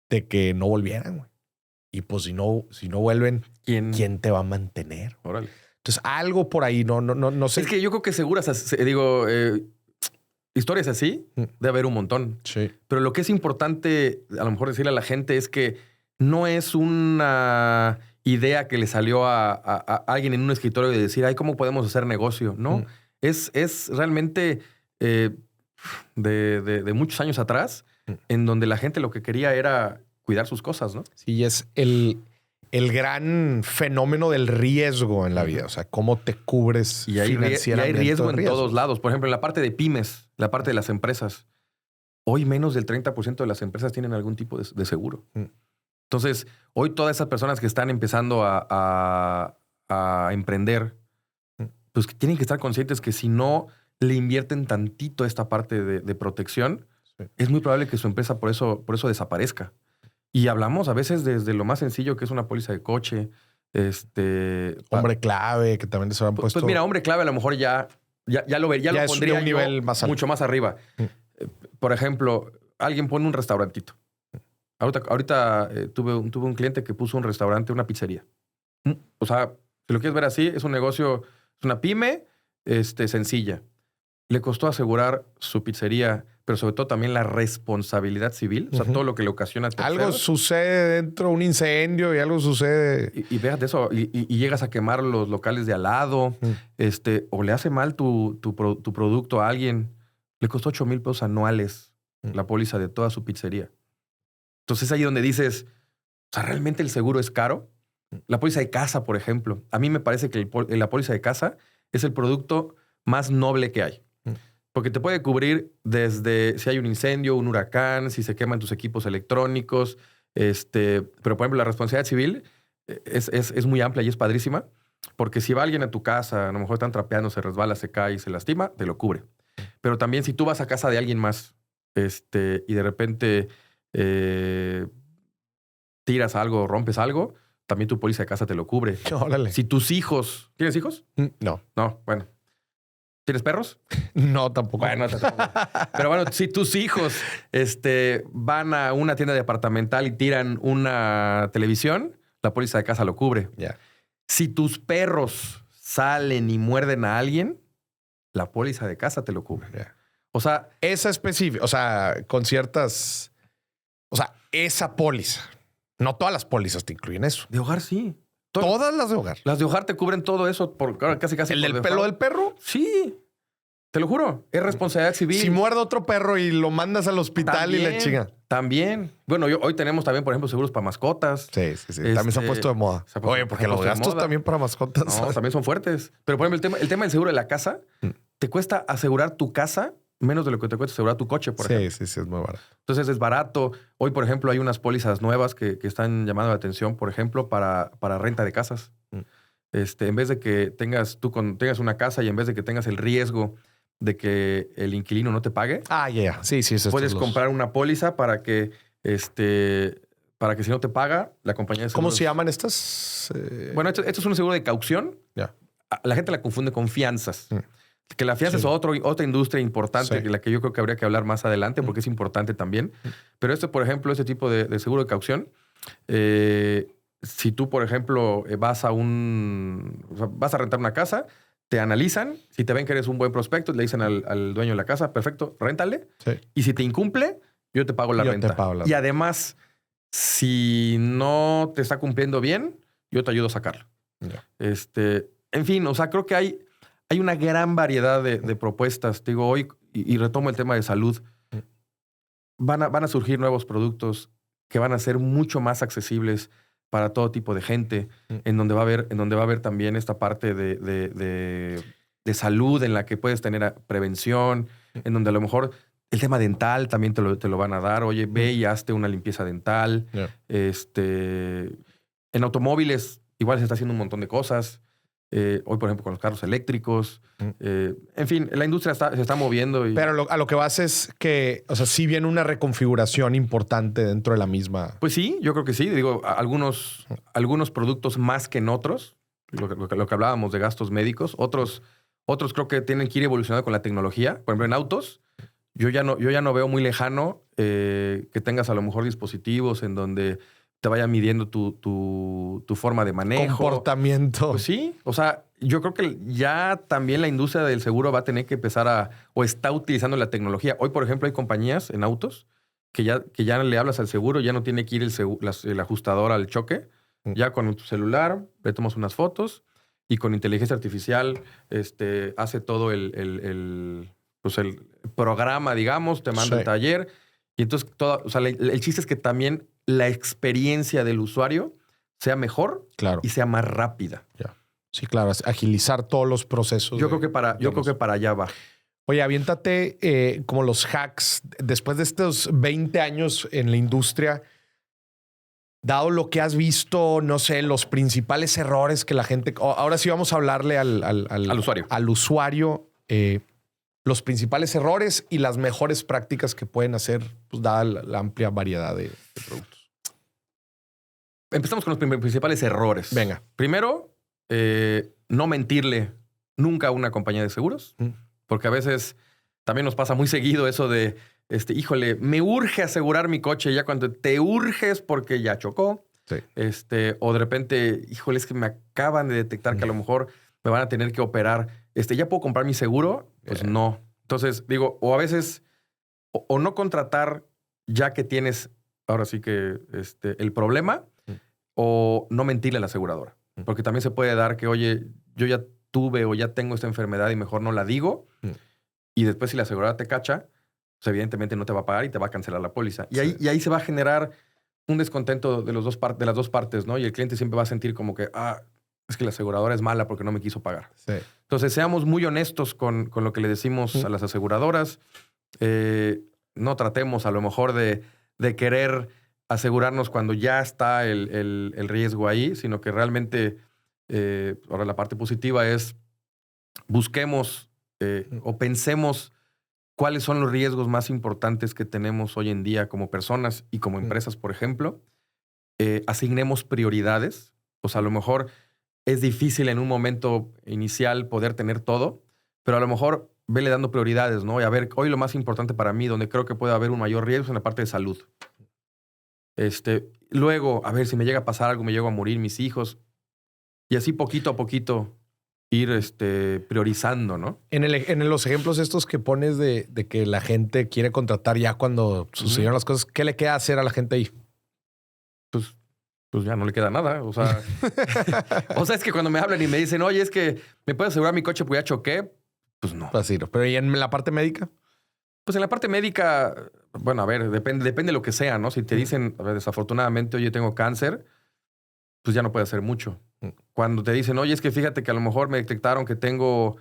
de que no volvieran, güey. Y pues si no vuelven, ¿quién te va a mantener? Órale. Entonces, algo por ahí, no sé. Es que yo creo que seguras, historias así, debe haber un montón. Sí. Pero lo que es importante, a lo mejor decirle a la gente, es que no es una idea que le salió a alguien en un escritorio de decir, ay, ¿cómo podemos hacer negocio? No, es realmente de muchos años atrás, en donde la gente lo que quería era cuidar sus cosas, ¿no? Sí, es el gran fenómeno del riesgo en la vida. O sea, cómo te cubres financieramente. Y hay riesgo en todos lados. Por ejemplo, en la parte de pymes, la parte de las empresas. Hoy menos del 30% de las empresas tienen algún tipo de seguro. Entonces, hoy todas esas personas que están empezando a emprender, pues tienen que estar conscientes que si no le invierten tantito a esta parte de protección, es muy probable que su empresa por eso desaparezca. Y hablamos a veces desde lo más sencillo que es una póliza de coche. Hombre clave, que también se han puesto. Pues mira, hombre clave a lo mejor ya lo pondría un nivel más alto. Mucho más arriba. Por ejemplo, alguien pone un restaurantito. Ahorita tuve un cliente que puso un restaurante, una pizzería. O sea, si lo quieres ver así, es un negocio, es una pyme sencilla. Le costó asegurar su pizzería, pero sobre todo también la responsabilidad civil, o sea, todo lo que le ocasiona a terceros. Algo sucede dentro, un incendio y algo sucede. Y fíjate eso, y llegas a quemar los locales de al lado, o le hace mal tu producto a alguien. Le costó $8,000 anuales la póliza de toda su pizzería. Entonces es ahí donde dices, o sea, ¿realmente el seguro es caro? La póliza de casa, por ejemplo. A mí me parece que la póliza de casa es el producto más noble que hay. Porque te puede cubrir desde si hay un incendio, un huracán, si se queman tus equipos electrónicos. Pero, por ejemplo, la responsabilidad civil es muy amplia y es padrísima. Porque si va alguien a tu casa, a lo mejor están trapeando, se resbala, se cae y se lastima, te lo cubre. Pero también si tú vas a casa de alguien más y de repente tiras algo, rompes algo, también tu póliza de casa te lo cubre. Órale. Si tus hijos... ¿Tienes hijos? No. No, bueno. ¿Tienes perros? No, tampoco. Bueno, pero bueno, si tus hijos van a una tienda departamental y tiran una televisión, la póliza de casa lo cubre. Ya. Si tus perros salen y muerden a alguien, la póliza de casa te lo cubre. Ya. O sea, Esa específica, o sea, con ciertas... O sea, esa póliza. No todas las pólizas te incluyen eso. de hogar sí. Todas las de hogar. Las de hogar te cubren todo eso por casi. ¿El por del default. pelo del perro? Sí. Te lo juro. Es responsabilidad civil. Si muerde otro perro y lo mandas al hospital También, y le chinga. También. Bueno, hoy tenemos también, por ejemplo, seguros para mascotas. Sí. También se han puesto de moda. Oye, porque los gastos también para mascotas. No, también son fuertes. Pero, por ejemplo, el tema del seguro de la casa, te cuesta asegurar tu casa menos de lo que te cuesta asegurar tu coche, por ejemplo. Sí, es muy barato. Entonces es barato. Hoy, por ejemplo, hay unas pólizas nuevas que están llamando la atención, por ejemplo, para renta de casas. En vez de que tengas una casa y en vez de que tengas el riesgo de que el inquilino no te pague, Sí. puedes comprar una póliza para que si no te paga, la compañía de seguros... ¿Cómo se llaman estas? Bueno, esto es un seguro de caución. Ya. La gente la confunde con fianzas. Que la fianza es otra industria importante, la que yo creo que habría que hablar más adelante porque es importante también. Pero por ejemplo, este tipo de seguro de caución, si tú, por ejemplo, vas a rentar una casa, te analizan, si te ven que eres un buen prospecto, le dicen al dueño de la casa, perfecto, réntale. Sí. Y si te incumple, yo te pago la renta. Y además, si no te está cumpliendo bien, yo te ayudo a sacarlo. Ya. En fin, o sea, creo que hay una gran variedad de propuestas. Te digo, hoy, y retomo el tema de salud, van a surgir nuevos productos que van a ser mucho más accesibles para todo tipo de gente, en donde va a haber también esta parte de salud en la que puedes tener prevención, en donde a lo mejor el tema dental también te lo van a dar. Oye, ve y hazte una limpieza dental. Yeah. En automóviles igual se está haciendo un montón de cosas. Hoy, por ejemplo, con los carros eléctricos. En fin, la industria se está moviendo. Pero a lo que vas es que, o sea, sí viene una reconfiguración importante dentro de la misma. Pues sí, yo creo que sí. Digo, algunos productos más que en otros. Lo que hablábamos de gastos médicos. Otros creo que tienen que ir evolucionando con la tecnología. Por ejemplo, en autos, yo ya no veo muy lejano que tengas a lo mejor dispositivos en donde te vaya midiendo tu forma de manejo. Comportamiento. Pues sí. O sea, yo creo que ya también la industria del seguro va a tener que empezar o está utilizando la tecnología. Hoy, por ejemplo, hay compañías en autos que ya le hablas al seguro, ya no tiene que ir el ajustador al choque. Ya con tu celular le tomas unas fotos y con inteligencia artificial hace todo el programa, digamos, te manda el taller. Y entonces, el chiste es que también la experiencia del usuario sea mejor y sea más rápida. Ya. Sí, claro. Agilizar todos los procesos. Yo creo que para allá va. Oye, aviéntate como los hacks. Después de estos 20 años en la industria, dado lo que has visto, no sé, los principales errores que la gente... Ahora sí vamos a hablarle al usuario. Al usuario. Los principales errores y las mejores prácticas que pueden hacer, pues, dada la amplia variedad de productos. Empezamos con los principales errores. Venga. Primero, no mentirle nunca a una compañía de seguros, porque a veces también nos pasa muy seguido eso de, híjole, me urge asegurar mi coche, ya cuando te urges porque ya chocó. Sí. O de repente, híjole, es que me acaban de detectar que a lo mejor me van a tener que operar. ¿Ya puedo comprar mi seguro? Pues no. Entonces, digo, o a veces, o no contratar ya que tienes, ahora sí que, el problema, o no mentirle a la aseguradora. Porque también se puede dar que, oye, yo ya tuve o ya tengo esta enfermedad y mejor no la digo. Y después si la aseguradora te cacha, pues evidentemente no te va a pagar y te va a cancelar la póliza. Y ahí se va a generar un descontento de las dos partes, ¿no? Y el cliente siempre va a sentir como que, es que la aseguradora es mala porque no me quiso pagar. Sí. Entonces, seamos muy honestos con lo que le decimos a las aseguradoras. No tratemos a lo mejor de querer asegurarnos cuando ya está el riesgo ahí, sino que realmente, ahora la parte positiva es busquemos o pensemos cuáles son los riesgos más importantes que tenemos hoy en día como personas y como empresas, por ejemplo. Asignemos prioridades. O sea, a lo mejor es difícil en un momento inicial poder tener todo, pero a lo mejor vele dando prioridades, ¿no? Y a ver, hoy lo más importante para mí, donde creo que puede haber un mayor riesgo, es en la parte de salud. Luego, a ver, si me llega a pasar algo, me llego a morir mis hijos. Y así poquito a poquito ir priorizando, ¿no? En los ejemplos estos que pones de que la gente quiere contratar ya cuando sucedieron las cosas, ¿qué le queda hacer a la gente ahí? Pues ya no le queda nada. O sea, es que cuando me hablan y me dicen, oye, es que me puedes asegurar mi coche porque ya choqué, pues no. Pues sí, pero ¿y en la parte médica? Pues en la parte médica, bueno, a ver, depende de lo que sea, ¿no? Si te dicen, a ver, desafortunadamente, oye, tengo cáncer, pues ya no puede hacer mucho. Cuando te dicen, oye, es que fíjate que a lo mejor me detectaron que tengo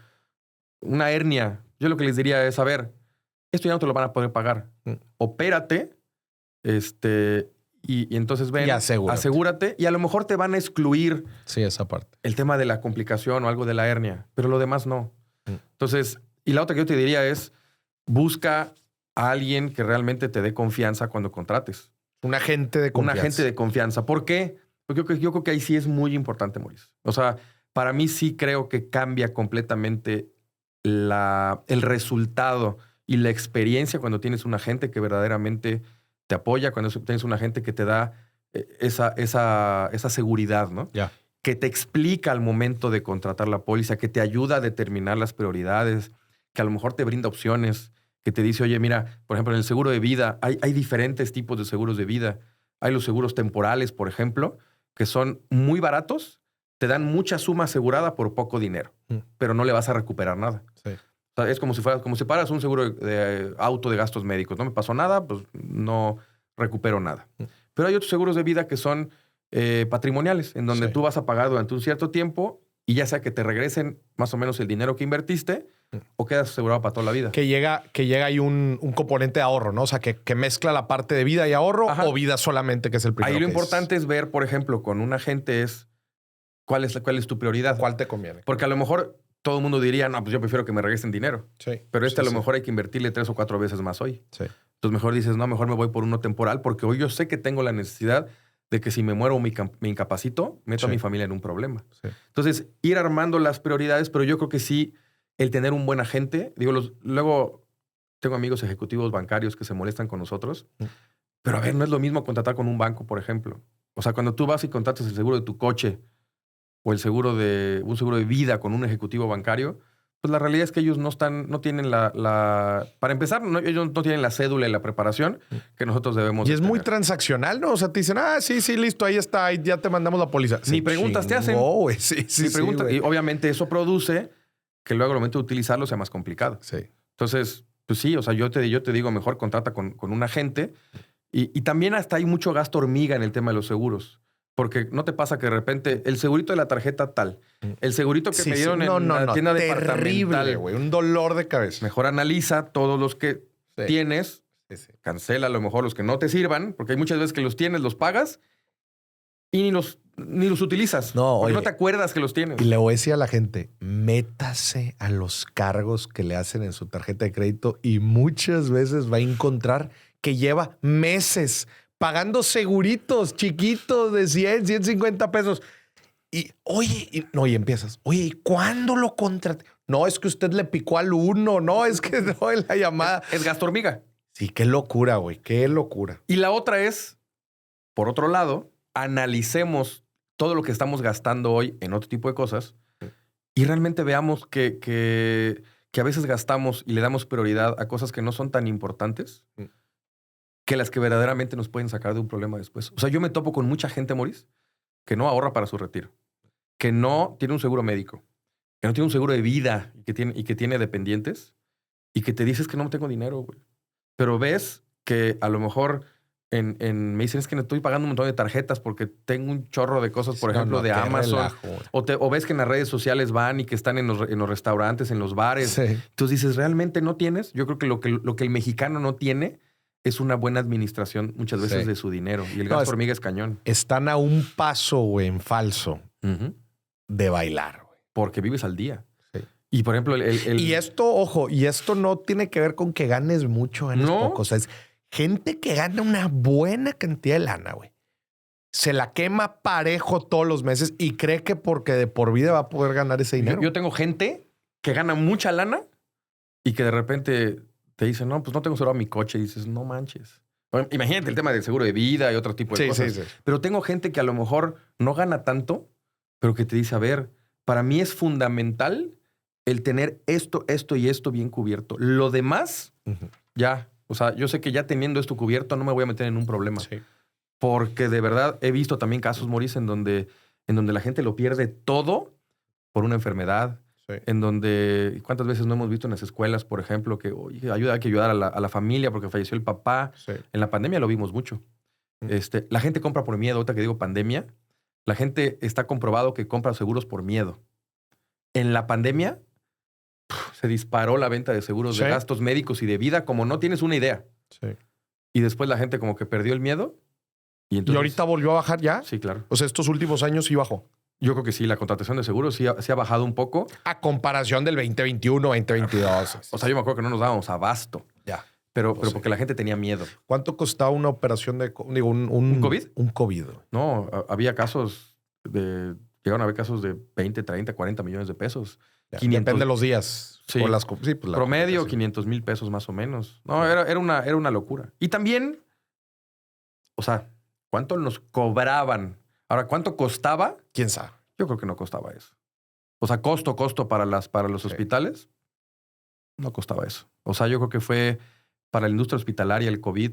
una hernia, yo lo que les diría es, a ver, esto ya no te lo van a poder pagar. Opérate, y entonces ven, y asegúrate. Y a lo mejor te van a excluir esa parte. El tema de la complicación o algo de la hernia, pero lo demás no. Entonces, y la otra que yo te diría es, busca a alguien que realmente te dé confianza cuando contrates. Un agente de confianza. Un agente de confianza. ¿Por qué? Porque yo creo que ahí sí es muy importante, Maurice. O sea, para mí sí creo que cambia completamente el resultado y la experiencia cuando tienes un agente que verdaderamente te apoya, cuando tienes un agente que te da esa seguridad, ¿no? Ya. Que te explica al momento de contratar la póliza, que te ayuda a determinar las prioridades, que a lo mejor te brinda opciones, que te dice, oye, mira, por ejemplo, en el seguro de vida hay diferentes tipos de seguros de vida. Hay los seguros temporales, por ejemplo, que son muy baratos, te dan mucha suma asegurada por poco dinero, pero no le vas a recuperar nada. Sí. O sea, es como si pagas un seguro de auto de gastos médicos. No me pasó nada, pues no recupero nada. Pero hay otros seguros de vida que son patrimoniales, en donde tú vas a pagar durante un cierto tiempo y ya sea que te regresen más o menos el dinero que invertiste o quedas asegurado para toda la vida. Que llega ahí un componente de ahorro, ¿no? O sea, que mezcla la parte de vida y ahorro. Ajá. O vida solamente, que es el primero. Ahí lo importante es ver, por ejemplo, con un agente es cuál es tu prioridad. ¿Cuál te conviene? Porque a lo mejor todo el mundo diría, no, pues yo prefiero que me regresen dinero. Sí. Pero a lo mejor hay que invertirle 3 o 4 veces más hoy. Sí. Entonces mejor dices, no, mejor me voy por uno temporal porque hoy yo sé que tengo la necesidad de que si me muero o me incapacito, meto a mi familia en un problema. Sí. Entonces, ir armando las prioridades, pero yo creo que sí, el tener un buen agente, luego tengo amigos ejecutivos bancarios que se molestan con nosotros, pero a ver, no es lo mismo contratar con un banco, por ejemplo. O sea, cuando tú vas y contratas el seguro de tu coche o un seguro de vida con un ejecutivo bancario, pues la realidad es que ellos no tienen para empezar, ellos no tienen la cédula y la preparación que nosotros debemos. Y es muy transaccional, ¿no? O sea, te dicen, sí, listo, ahí está, ahí ya te mandamos la póliza. Ni preguntas te hacen. Sí, preguntas. Y obviamente eso produce que luego al momento de utilizarlo sea más complicado. Sí. Entonces, pues sí, o sea, yo te digo, mejor contrata con un agente. Y también hasta hay mucho gasto hormiga en el tema de los seguros. Porque no te pasa que de repente el segurito de la tarjeta tal, el segurito que me dieron en la tienda departamental, güey, un dolor de cabeza. Mejor analiza todos los que tienes, cancela a lo mejor los que no te sirvan, porque hay muchas veces que los tienes, los pagas y ni los utilizas. No, porque no te acuerdas que los tienes. Y le voy a decir a la gente, métase a los cargos que le hacen en su tarjeta de crédito y muchas veces va a encontrar que lleva meses pagando seguritos chiquitos de 100, 150 pesos. Y, y empiezas. Oye, ¿y cuándo lo contraté? No, es que usted le picó al 1. No, es que no en la llamada. Es gasto hormiga. Sí, qué locura, güey. Qué locura. Y la otra es, por otro lado, analicemos todo lo que estamos gastando hoy en otro tipo de cosas y realmente veamos que a veces gastamos y le damos prioridad a cosas que no son tan importantes que las que verdaderamente nos pueden sacar de un problema después. O sea, yo me topo con mucha gente, Maurice, que no ahorra para su retiro, que no tiene un seguro médico, que no tiene un seguro de vida y que tiene dependientes y que te dices que no tengo dinero, güey. Pero ves que a lo mejor me dicen es que estoy pagando un montón de tarjetas porque tengo un chorro de cosas, por ejemplo, de Amazon. O ves que en las redes sociales van y que están en los restaurantes, en los bares. Sí. Entonces dices, ¿realmente no tienes? Yo creo que lo que el mexicano no tiene es una buena administración muchas veces de su dinero. Y el gasto hormiga es cañón. Están a un paso, güey, en falso de bailar, güey. Porque vives al día. Sí. Y por ejemplo, Y esto, ojo, y esto no tiene que ver con que ganes mucho, ganes poco. O sea, es gente que gana una buena cantidad de lana, güey. Se la quema parejo todos los meses y cree que porque de por vida va a poder ganar ese dinero. Yo tengo gente que gana mucha lana y que de repente te dice, no, pues no tengo seguro a mi coche. Y dices, no manches. Bueno, imagínate el tema del seguro de vida y otro tipo de cosas. Sí. Pero tengo gente que a lo mejor no gana tanto, pero que te dice, a ver, para mí es fundamental el tener esto, esto y esto bien cubierto. Lo demás, ya. O sea, yo sé que ya teniendo esto cubierto no me voy a meter en un problema. Sí. Porque de verdad he visto también casos, Maurice, en donde la gente lo pierde todo por una enfermedad. Sí. En donde, ¿cuántas veces no hemos visto en las escuelas, por ejemplo, que hay que ayudar a la familia porque falleció el papá? Sí. En la pandemia lo vimos mucho. La gente compra por miedo. Ahorita que digo pandemia, la gente está comprobado que compra seguros por miedo. En la pandemia se disparó la venta de seguros de gastos médicos y de vida como no tienes una idea. Sí. Y después la gente como que perdió el miedo. ¿Y ahorita volvió a bajar ya? Sí, claro. O sea, estos últimos años sí bajó. Yo creo que sí, la contratación de seguros sí ha bajado un poco. A comparación del 2021, 2022. O sea, yo me acuerdo que no nos dábamos abasto. Ya. Pero porque la gente tenía miedo. ¿Cuánto costaba una operación de... ¿Un COVID? Un COVID. No, había casos de... Llegaron a haber casos de 20, 30, 40 millones de pesos. 500, depende de los días. Sí. Pues promedio, 500 mil pesos más o menos. No, era una locura. Y también, o sea, ¿cuánto nos cobraban? Ahora, ¿cuánto costaba? ¿Quién sabe? Yo creo que no costaba eso. O sea, costo para los hospitales, no costaba eso. O sea, yo creo que fue para la industria hospitalaria el COVID,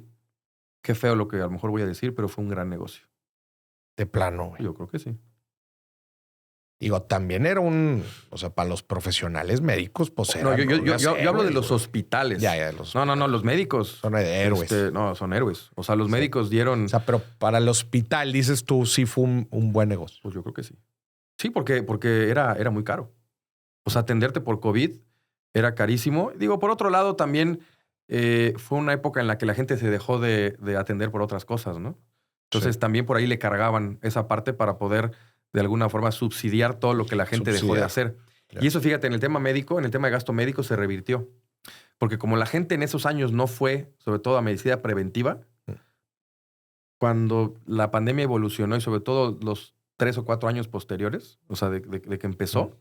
qué feo lo que a lo mejor voy a decir, pero fue un gran negocio. De plano, güey. Yo creo que sí. Digo, también era o sea, para los profesionales médicos, pues era... No, yo hablo de los hospitales. Ya. No, los médicos. Son héroes. No, son héroes. O sea, los médicos dieron... O sea, pero para el hospital, dices tú, sí fue un buen negocio. Pues yo creo que sí. Sí, porque era muy caro. O sea, atenderte por COVID era carísimo. Digo, por otro lado, también fue una época en la que la gente se dejó de atender por otras cosas, ¿no? Entonces, también por ahí le cargaban esa parte para poder... de alguna forma subsidiar todo lo que la gente dejó de hacer. Yeah. Y eso, fíjate, en el tema médico, en el tema de gasto médico se revirtió. Porque como la gente en esos años no fue, sobre todo a medicina preventiva, cuando la pandemia evolucionó y sobre todo los 3 o 4 años posteriores, o sea, de que empezó,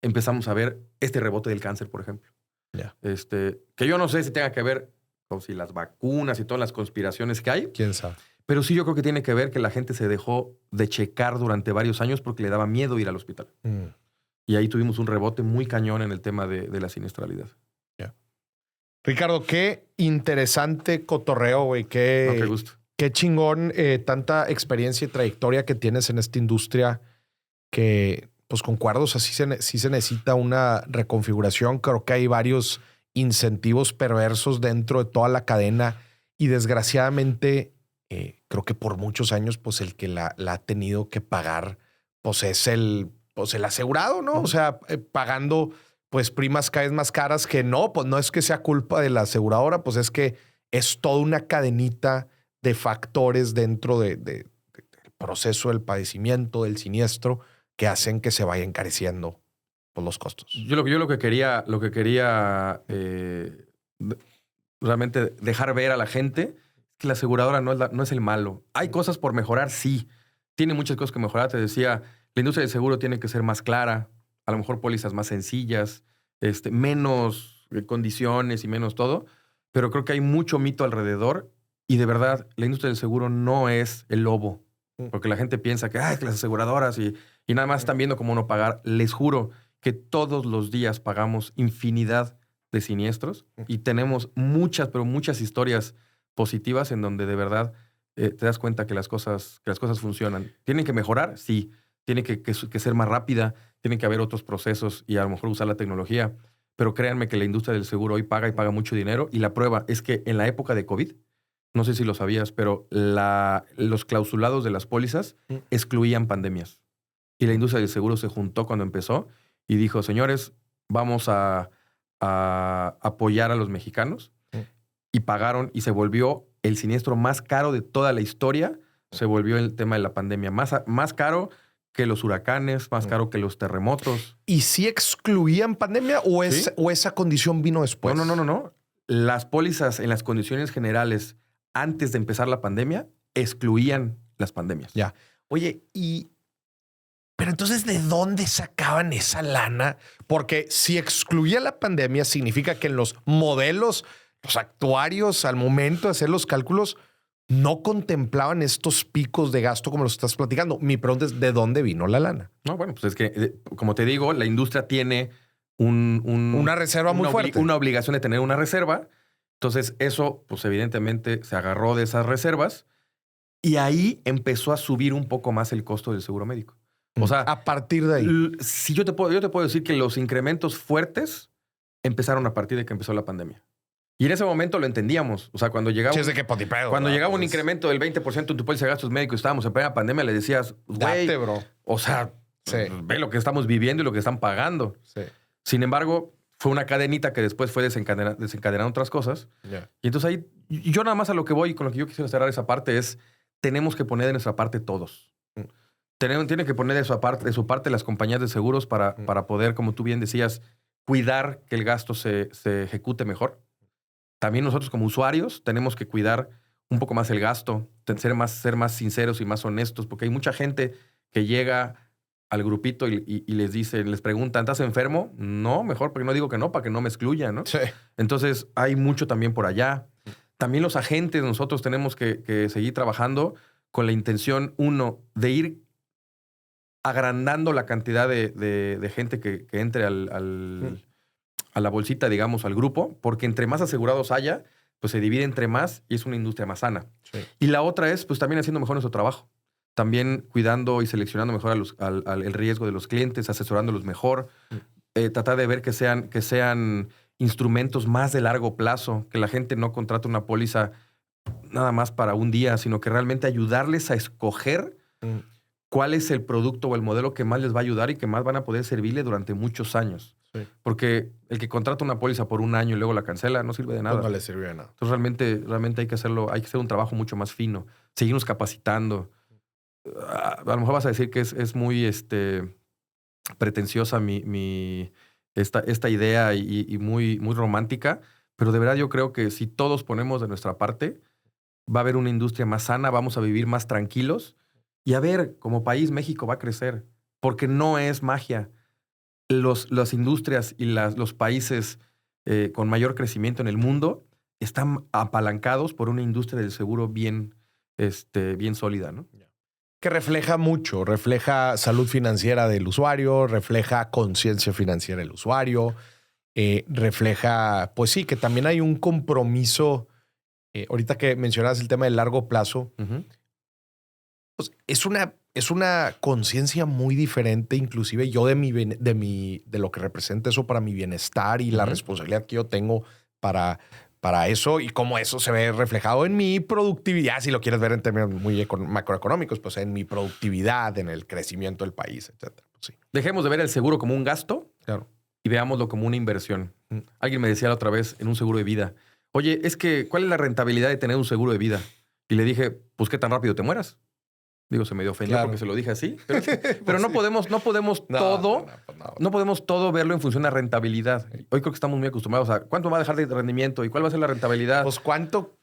empezamos a ver este rebote del cáncer, por ejemplo. Yeah. Que yo no sé si tenga que ver con si las vacunas y todas las conspiraciones que hay. ¿Quién sabe? Pero sí yo creo que tiene que ver que la gente se dejó de checar durante varios años porque le daba miedo ir al hospital. Y ahí tuvimos un rebote muy cañón en el tema de la siniestralidad. Yeah. Ricardo, qué interesante cotorreo, güey. Qué gusto. Qué chingón tanta experiencia y trayectoria que tienes en esta industria que, pues concuerdo, o sea, sí se necesita una reconfiguración. Creo que hay varios incentivos perversos dentro de toda la cadena y desgraciadamente... creo que por muchos años, pues el que la ha tenido que pagar, pues es el asegurado, ¿no? O sea, pagando pues primas cada vez más caras que pues no es que sea culpa de la aseguradora, pues es que es toda una cadenita de factores dentro del proceso del padecimiento, del siniestro, que hacen que se vaya encareciendo pues, los costos. Yo lo que quería realmente dejar ver a la gente que la aseguradora no es el malo. Hay cosas por mejorar, sí. Tiene muchas cosas que mejorar. Te decía, la industria del seguro tiene que ser más clara, a lo mejor pólizas más sencillas, menos condiciones y menos todo. Pero creo que hay mucho mito alrededor y de verdad la industria del seguro no es el lobo. Porque la gente piensa que las aseguradoras y nada más están viendo cómo no pagar. Les juro que todos los días pagamos infinidad de siniestros y tenemos muchas, pero muchas historias positivas en donde de verdad te das cuenta que las cosas funcionan. ¿Tienen que mejorar? Sí. Tiene que ser más rápida, tienen que haber otros procesos y a lo mejor usar la tecnología. Pero créanme que la industria del seguro hoy paga y paga mucho dinero y la prueba es que en la época de COVID, no sé si lo sabías, pero los clausulados de las pólizas excluían pandemias. Y la industria del seguro se juntó cuando empezó y dijo, señores, vamos a apoyar a los mexicanos. Y pagaron y se volvió el siniestro más caro de toda la historia se volvió el tema de la pandemia. Más caro que los huracanes, más caro que los terremotos. ¿Y si excluían pandemia o esa condición vino después? No. Las pólizas en las condiciones generales antes de empezar la pandemia excluían las pandemias. Ya. Oye, pero entonces, ¿de dónde sacaban esa lana? Porque si excluía la pandemia, significa que en los modelos, los actuarios, al momento de hacer los cálculos, no contemplaban estos picos de gasto como los estás platicando. Mi pregunta es, ¿de dónde vino la lana? No, bueno, pues es que, como te digo, la industria tiene una reserva muy fuerte. Una obligación de tener una reserva. Entonces, eso, pues evidentemente, se agarró de esas reservas y ahí empezó a subir un poco más el costo del seguro médico. O sea, a partir de ahí. Si yo te puedo decir que los incrementos fuertes empezaron a partir de que empezó la pandemia. Y en ese momento lo entendíamos. O sea, cuando llegaba, llegaba un incremento del 20% en tu póliza de gastos médicos y estábamos en plena pandemia, le decías, güey, date, bro. O sea, ve lo que estamos viviendo y lo que están pagando. Sí. Sin embargo, fue una cadenita que después fue desencadenando otras cosas. Yeah. Y entonces ahí, yo nada más a lo que voy y con lo que yo quisiera cerrar esa parte es, tenemos que poner de nuestra parte todos. Tiene que poner de su parte las compañías de seguros para poder, como tú bien decías, cuidar que el gasto se ejecute mejor. También nosotros como usuarios tenemos que cuidar un poco más el gasto, ser más sinceros y más honestos, porque hay mucha gente que llega al grupito y les preguntan, ¿estás enfermo? No, mejor porque no digo que no, para que no me excluyan, ¿no? Sí. Entonces hay mucho también por allá. También los agentes, nosotros tenemos que seguir trabajando con la intención, uno, de ir agrandando la cantidad de gente que entre a la bolsita, digamos, al grupo, porque entre más asegurados haya, pues se divide entre más y es una industria más sana. Sí. Y la otra es, pues también haciendo mejor nuestro trabajo. También cuidando y seleccionando mejor el riesgo de los clientes, asesorándolos mejor, tratar de ver que sean instrumentos más de largo plazo, que la gente no contrate una póliza nada más para un día, sino que realmente ayudarles a escoger cuál es el producto o el modelo que más les va a ayudar y que más van a poder servirle durante muchos años. Sí. Porque el que contrata una póliza por un año y luego la cancela no sirve de nada. No le sirve de nada. Entonces realmente hay que hacerlo, hay que hacer un trabajo mucho más fino, seguirnos capacitando. A lo mejor vas a decir que es muy pretenciosa esta idea y muy, muy romántica, pero de verdad yo creo que si todos ponemos de nuestra parte, va a haber una industria más sana, vamos a vivir más tranquilos. Y a ver, como país, México va a crecer, porque no es magia. Las industrias y los países con mayor crecimiento en el mundo están apalancados por una industria del seguro bien sólida, ¿no? Que refleja mucho, refleja salud financiera del usuario, refleja conciencia financiera del usuario, refleja, pues sí, que también hay un compromiso. Ahorita que mencionabas el tema del largo plazo, pues es una conciencia muy diferente, inclusive yo de lo que representa eso para mi bienestar y la responsabilidad que yo tengo para eso y cómo eso se ve reflejado en mi productividad, si lo quieres ver en términos muy macroeconómicos, pues en mi productividad, en el crecimiento del país, etcétera. Pues sí. Dejemos de ver el seguro como un gasto, claro, y veámoslo como una inversión. Alguien me decía la otra vez en un seguro de vida, oye, ¿cuál es la rentabilidad de tener un seguro de vida? Y le dije, pues, ¿qué tan rápido te mueras? Digo, se me ofendió porque se lo dije así. Pero no podemos todo verlo en función de la rentabilidad. Hoy creo que estamos muy acostumbrados a ¿cuánto va a dejar de rendimiento? ¿Y cuál va a ser la rentabilidad? Pues ¿cuánto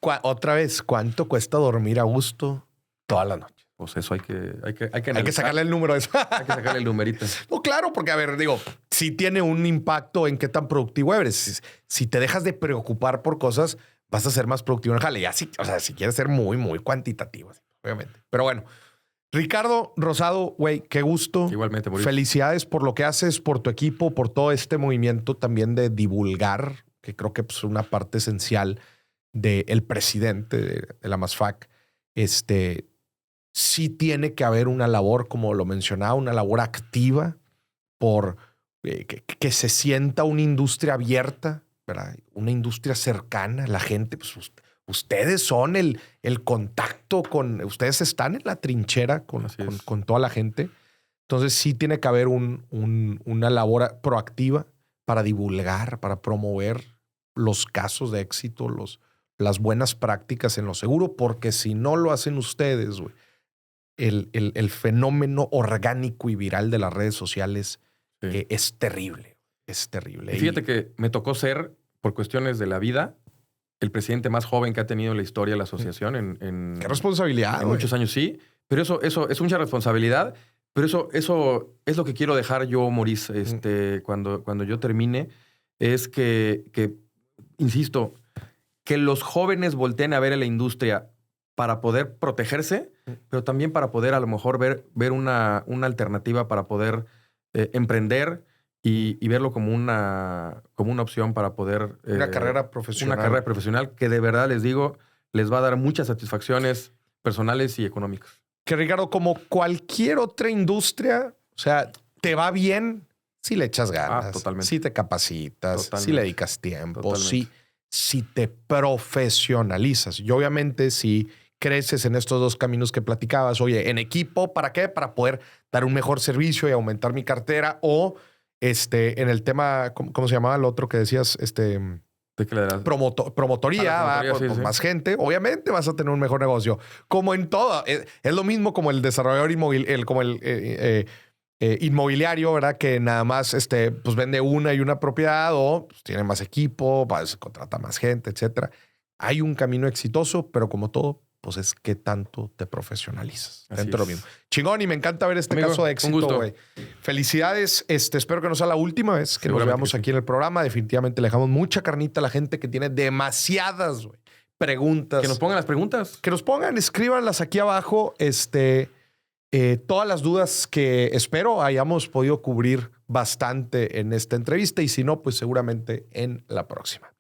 cuesta dormir a gusto toda la noche? Pues eso hay que sacarle el número a eso. Hay que sacarle el numerito. No, claro, porque a ver, sí tiene un impacto en qué tan productivo eres. Si te dejas de preocupar por cosas, vas a ser más productivo en el jale. Si quieres ser muy, muy cuantitativo, obviamente. Pero bueno, Ricardo Rosado, güey, qué gusto. Igualmente, Mauricio. Felicidades por lo que haces, por tu equipo, por todo este movimiento también de divulgar, que creo que es una parte esencial del presidente de la MASFAC. Sí tiene que haber una labor, como lo mencionaba, una labor activa por que se sienta una industria abierta, ¿verdad? Una industria cercana. La gente, pues ustedes son el contacto ustedes están en la trinchera con toda la gente. Entonces sí tiene que haber una labor proactiva para divulgar, para promover los casos de éxito, las buenas prácticas en lo seguro, porque si no lo hacen ustedes, güey, el fenómeno orgánico y viral de las redes sociales es terrible. Es terrible. Y fíjate que me tocó ser, por cuestiones de la vida, el presidente más joven que ha tenido en la historia de la asociación. Qué responsabilidad. En muchos años, sí. Pero eso es mucha responsabilidad. Pero eso es lo que quiero dejar yo, Maurice, cuando yo termine. Es que, insisto, que los jóvenes volteen a ver a la industria para poder protegerse, pero también para poder a lo mejor ver una alternativa para poder emprender y verlo como una opción para poder... una carrera profesional. Una carrera profesional que de verdad les digo, les va a dar muchas satisfacciones personales y económicas. Que Ricardo, como cualquier otra industria, o sea, te va bien si le echas ganas, totalmente. si te capacitas, Totalmente. si le dedicas tiempo, Totalmente. si te profesionalizas. Y obviamente si creces en estos dos caminos que platicabas, oye, en equipo, ¿para qué? Para poder dar un mejor servicio y aumentar mi cartera, o en el tema, ¿cómo se llamaba el otro que decías? ¿De qué le darás? Promotoría, sí, sí. más gente, obviamente vas a tener un mejor negocio. Como en todo, es lo mismo como el desarrollador inmobiliario, ¿verdad? Que nada más pues vende una y una propiedad, o pues, tiene más equipo, contrata más gente, etcétera. Hay un camino exitoso, pero como todo, pues es qué tanto te profesionalizas. Dentro de lo mismo. Chingón, y me encanta ver este caso de éxito, güey. Felicidades. Espero que no sea la última vez que nos veamos aquí en el programa. Definitivamente le dejamos mucha carnita a la gente que tiene demasiadas, güey, preguntas. Que nos pongan las preguntas. Que nos pongan, escríbanlas aquí abajo. Todas las dudas que espero hayamos podido cubrir bastante en esta entrevista, y si no, pues seguramente en la próxima.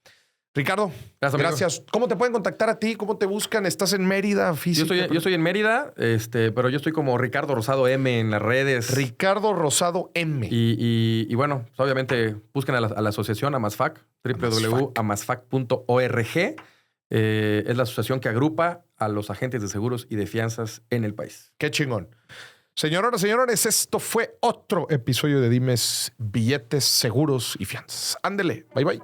Ricardo, gracias. ¿Cómo te pueden contactar a ti? ¿Cómo te buscan? ¿Estás en Mérida física? Yo estoy en Mérida, pero yo estoy como Ricardo Rosado M en las redes. Ricardo Rosado M. Y bueno, pues obviamente busquen a la asociación AMASFAC, www.amasfac.org. Es la asociación que agrupa a los agentes de seguros y de fianzas en el país. Qué chingón. Señoras, señores, esto fue otro episodio de Dimes, Billetes, Seguros y Fianzas. Ándele. Bye, bye.